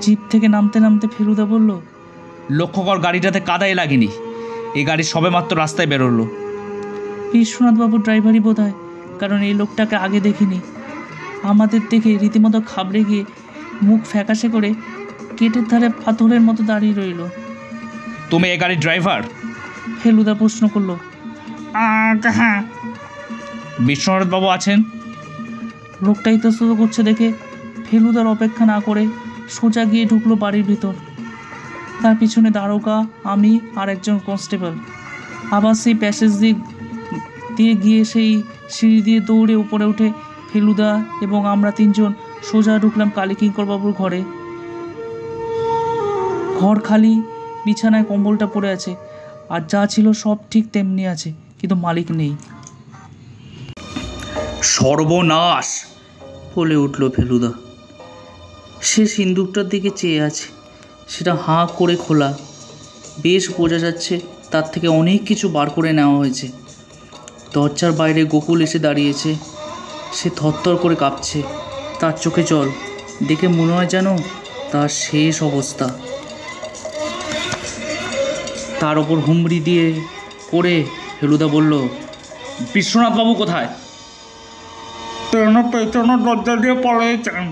জিপ থেকে নামতে নামতে ফেলুদা বলল, লক্ষ্য কর গাড়িটাতে কাদাই লাগেনি। এই গাড়ি সবেমাত্র রাস্তায় বেরোলো। বিশ্বনাথবাবুর ড্রাইভারই বোধ হয়, কারণ এই লোকটাকে আগে দেখিনি। আমাদের দেখে রীতিমতো খাবড়ে গিয়ে মুখ ফ্যাকাশে করে গেটের ধারে পাথরের মতো দাঁড়িয়ে রইল। তুমি এই গাড়ির ড্রাইভার? ফেলুদা প্রশ্ন করলো। হ্যাঁ। বিশ্বনাথবাবু আছেন? লোকটা ইতস্তত করছে দেখে ফেলুদার অপেক্ষা না করে সোজা গিয়ে ঢুকলো বাড়ির ভিতর। তার পিছনে দারোগা, আমি আর একজন কনস্টেবল। আবার সেই প্যাসেজ দিয়ে গিয়ে সেই সিঁড়ি দিয়ে দৌড়ে উপরে উঠে ফেলুদা এবং আমরা 3 জন সোজা ঢুকলাম কালীকিঙ্করবাবুর ঘরে। ঘর খালি, বিছানায় কম্বলটা পড়ে আছে, আর যা ছিল সব ঠিক তেমনি আছে, কিন্তু মালিক নেই। সর্বনাশ বলে উঠল ফেলুদা। সে সিন্দুকটার দিকে চেয়ে আছে, সেটা হাঁ করে খোলা। বেশ বোঝা যাচ্ছে তার থেকে অনেক কিছু বার করে নেওয়া হয়েছে। দরজার বাইরে গোকুল এসে দাঁড়িয়েছে। সে থরথর করে কাঁপছে, তার চোখে জল। দেখে মনে হয় যেন তার শেষ অবস্থা। তার ওপর হুমড়ি দিয়ে পড়ে ফেলুদা বলল, বিশ্বনাথবাবু কোথায়? পেছনের দরজা দিয়ে পড়েছেন।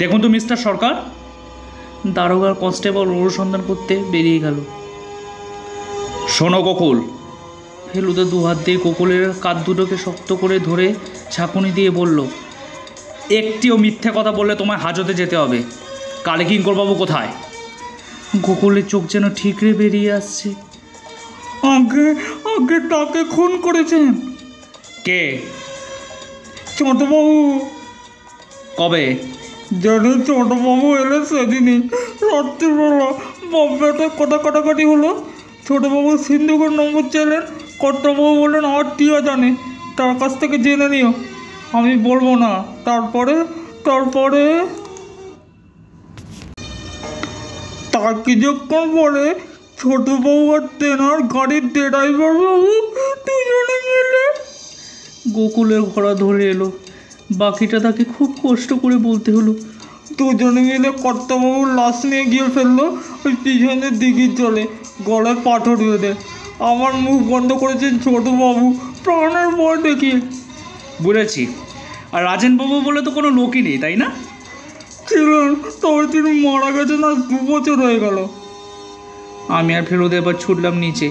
দেখুন তো মিস্টার সরকার। দারোগার কনস্টেবল অনুসন্ধান করতে বেরিয়ে গেল। শোনো গোকুল। ফেলুদা 2 হাত দিয়ে গোকুলের কাঁধ দুটোকে শক্ত করে ধরে ঝাঁকুনি দিয়ে বলল, একটিও মিথ্যে কথা বললে তোমায় হাজতে যেতে হবে। কালীকিঙ্করবাবু কোথায়? গোকুলের চোখ যেন ঠিকরে বেরিয়ে আসছে। আগে আগে তাকে খুন করেছেন। কে? ছোটবাবু। কবে? যেদিন ছোটবাবু এলে সেদিনই রাত্রিবেলা বাব্যাটা কথা কাটাকাটি হলো। ছোটবাবু সিন্ধুকের নম্বর চাইলেন, কর্তাবাবু বললেন আত্মীয় জানে, তার কাছ থেকে জেনে নিও, আমি বলবো না। তারপরে তার কিছুক্ষণ পরে ছোটবাবু আর তেনার গাড়ির ড্রাইভার বাবু দুজনে মিলে গোকুলের ঘোড়া ধরে এলো। বাকিটা তাকে খুব কষ্ট করে বলতে হলো। দুজনে মিলে কর্তাবাবুর লাশ নিয়ে গিয়ে ফেললো ওই পিছনের দিঘির জলে, গলায় পাথর বেঁধে। আমার মুখ বন্ধ করেছেন ছোটবাবু প্রাণের ভয় দেখিয়ে। বুঝেছি। আর রাজেনবাবু বলে তো কোনো লোকই নেই, তাই না? ছিলেন, তবে তিনি মারা গেছেন আজ 2 বছর হয়ে গেল। আমি আর ফেরুদা এবার ছুটলাম নিচে।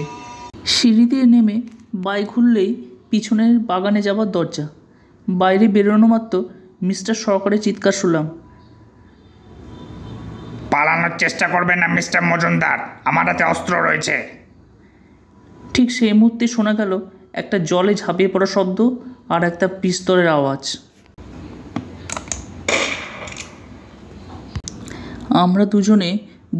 সিঁড়ি দিয়ে নেমে বাই ঘুরলেই পিছনের বাগানে যাবার দরজা। বাইরে বেরোনো মাত্র মিস্টার সরকারের চিৎকার শুনলাম। পালানোর চেষ্টা করবেন না মিস্টার মজুমদার, আমার হাতে অস্ত্র রয়েছে। ঠিক সেই মুহূর্তে শোনা গেল একটা জলে ঝাঁপিয়ে পড়া শব্দ আর একটা পিস্তলের আওয়াজ। আমরা দুজনে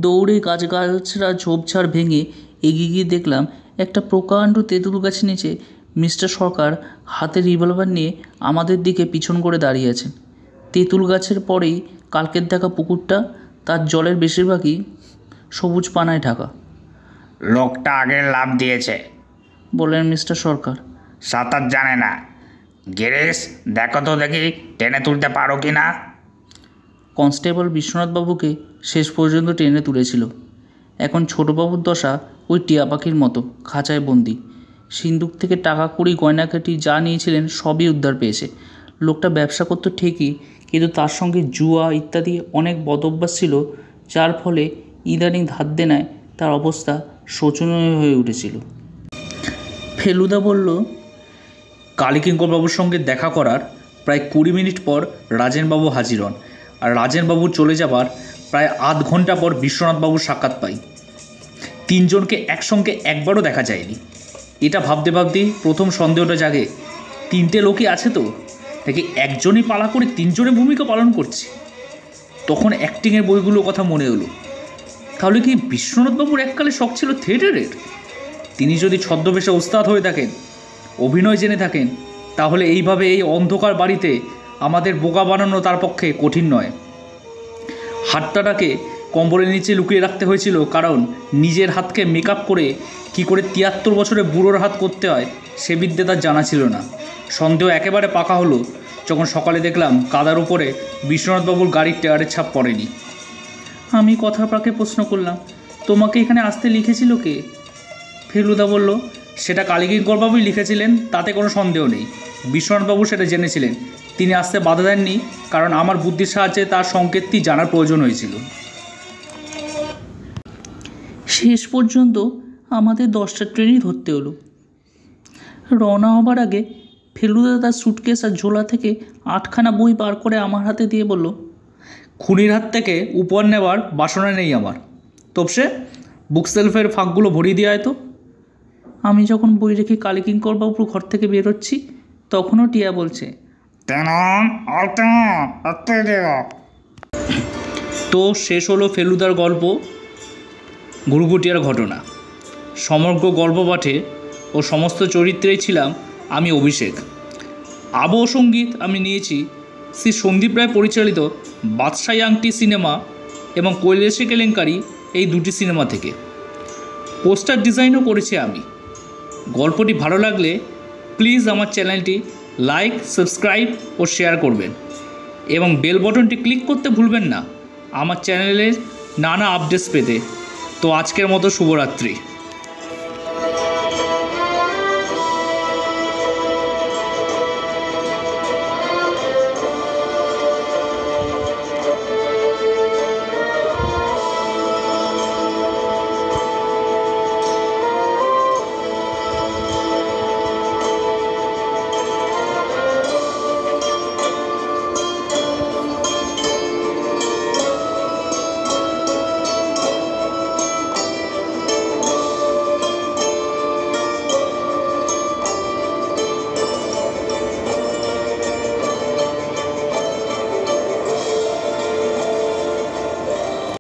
দৌড়ে গাছগাছরা ঝোপঝাড় ভেঙে এগিয়ে গিয়ে দেখলাম একটা প্রকাণ্ড তেঁতুল গাছের নিচে মিস্টার সরকার হাতে রিভলভার নিয়ে আমাদের দিকে পিছন করে দাঁড়িয়ে আছেন। তেঁতুল গাছের পরেই কালকের দেখা পুকুরটা, তার জলের বেশিরভাগই সবুজ পানায় ঢাকা। লোকটা আগে লাফ দিয়েছে বললেন মিস্টার সরকার। সাঁতার জানে না। গিরিশ, দেখো তো দেখি টেনে তুলতে পারো কি না। কনস্টেবল বিশ্বনাথবাবুকে শেষ পর্যন্ত টেনে তুলেছিল। এখন ছোটবাবুর দশা ওই টিয়া পাখির মতো খাঁচায় বন্দি। সিন্দুক থেকে টাকা কড়ি গয়নাকাটি যা নিয়েছিলেন সবই উদ্ধার পেয়েছে। লোকটা ব্যবসা করতো ঠিকই, কিন্তু তার সঙ্গে জুয়া ইত্যাদি অনেক বদঅভ্যাস ছিল, যার ফলে ইদানিং ধার দেনায় তার অবস্থা শোচনীয় হয়ে উঠেছিল। ফেলুদা বলল, কালীকিঙ্করবাবুর সঙ্গে দেখা করার প্রায় 20 মিনিট পর রাজেনবাবু হাজির হন। আর রাজেনবাবু চলে যাবার প্রায় আধ ঘন্টা পর বিশ্বনাথবাবুর সাক্ষাৎ পাই। 3 জনকে একসঙ্গে একবারও দেখা যায়নি। এটা ভাবতে ভাবতেই প্রথম সন্দেহটা জাগে, 3টে লোকই আছে তো, নাকি একজনই পালা করে 3 জনের ভূমিকা পালন করছে। তখন অ্যাক্টিংয়ের বইগুলোর কথা মনে হলো। তাহলে কি বিশ্বনাথবাবুর এককালে শখ ছিল থিয়েটারের? তিনি যদি ছদ্মবেশে ওস্তাদ হয়ে থাকেন, অভিনয় জেনে থাকেন, তাহলে এইভাবে এই অন্ধকার বাড়িতে আমাদের বোকা বানানো তার পক্ষে কঠিন নয়। হাতটাকে কম্বলের নিচে লুকিয়ে রাখতে হয়েছিল, কারণ নিজের হাতকে মেকআপ করে কি করে 73 বছরে বুড়োর হাত করতে হয় সে বিদ্যে তার জানা ছিল না। সন্দেহ একেবারে পাকা হলো যখন সকালে দেখলাম কাদার উপরে বিশ্বনাথবাবুর গাড়ির টায়ারের ছাপ পড়েনি। আমি কথার পাকে প্রশ্ন করলাম, তোমাকে এখানে আসতে লিখেছিল কে? ফেলুদা বলল, সেটা কালীকিঙ্করবাবুই লিখেছিলেন, তাতে কোনো সন্দেহ নেই। বিশ্বনাথবাবু সেটা জেনেছিলেন, তিনি আসতে বাধা দেননি, কারণ আমার বুদ্ধির সাহায্যে তার সংকেতটি জানার প্রয়োজন হয়েছিল। শেষ পর্যন্ত আমাদের 10টার ট্রেনই ধরতে হলো। রওনা হবার আগে ফেলুদা তার সুটকেস আর ঝোলা থেকে 8খানা বই বার করে আমার হাতে দিয়ে বলল, খুনির হাত থেকে উপহার নেওয়ার বাসনা নেই আমার। তবসে বুকসেলফের ফাঁকগুলো ভরিয়ে দিয়ে আয় তো। আমি যখন বই রেখে কালীকিঙ্করবাবুর ঘর থেকে বেরোচ্ছি, তখনও টিয়া বলছে, তো শেষ হলো ফেলুদার গল্প ঘুরঘুটিয়ার ঘটনা। সমগ্র গল্প পাঠে ও সমস্ত চরিত্রেই ছিলাম আমি অভিষেক। আবহ সঙ্গীত আমি নিয়েছি শ্রী সন্দীপ রায় পরিচালিত বাদশাহী আংটি সিনেমা এবং কৈলাসী কেলেঙ্কারি, এই 2টি সিনেমা থেকে। পোস্টার ডিজাইনও করেছি আমি। গল্পটি ভালো লাগলে প্লিজ আমার চ্যানেলটি লাইক, সাবস্ক্রাইব ও শেয়ার করবেন এবং বেল বটনটি ক্লিক করতে ভুলবেন না আমার চ্যানেলের নানা আপডেটস পেতে। তো আজকের মতো শুভরাত্রি।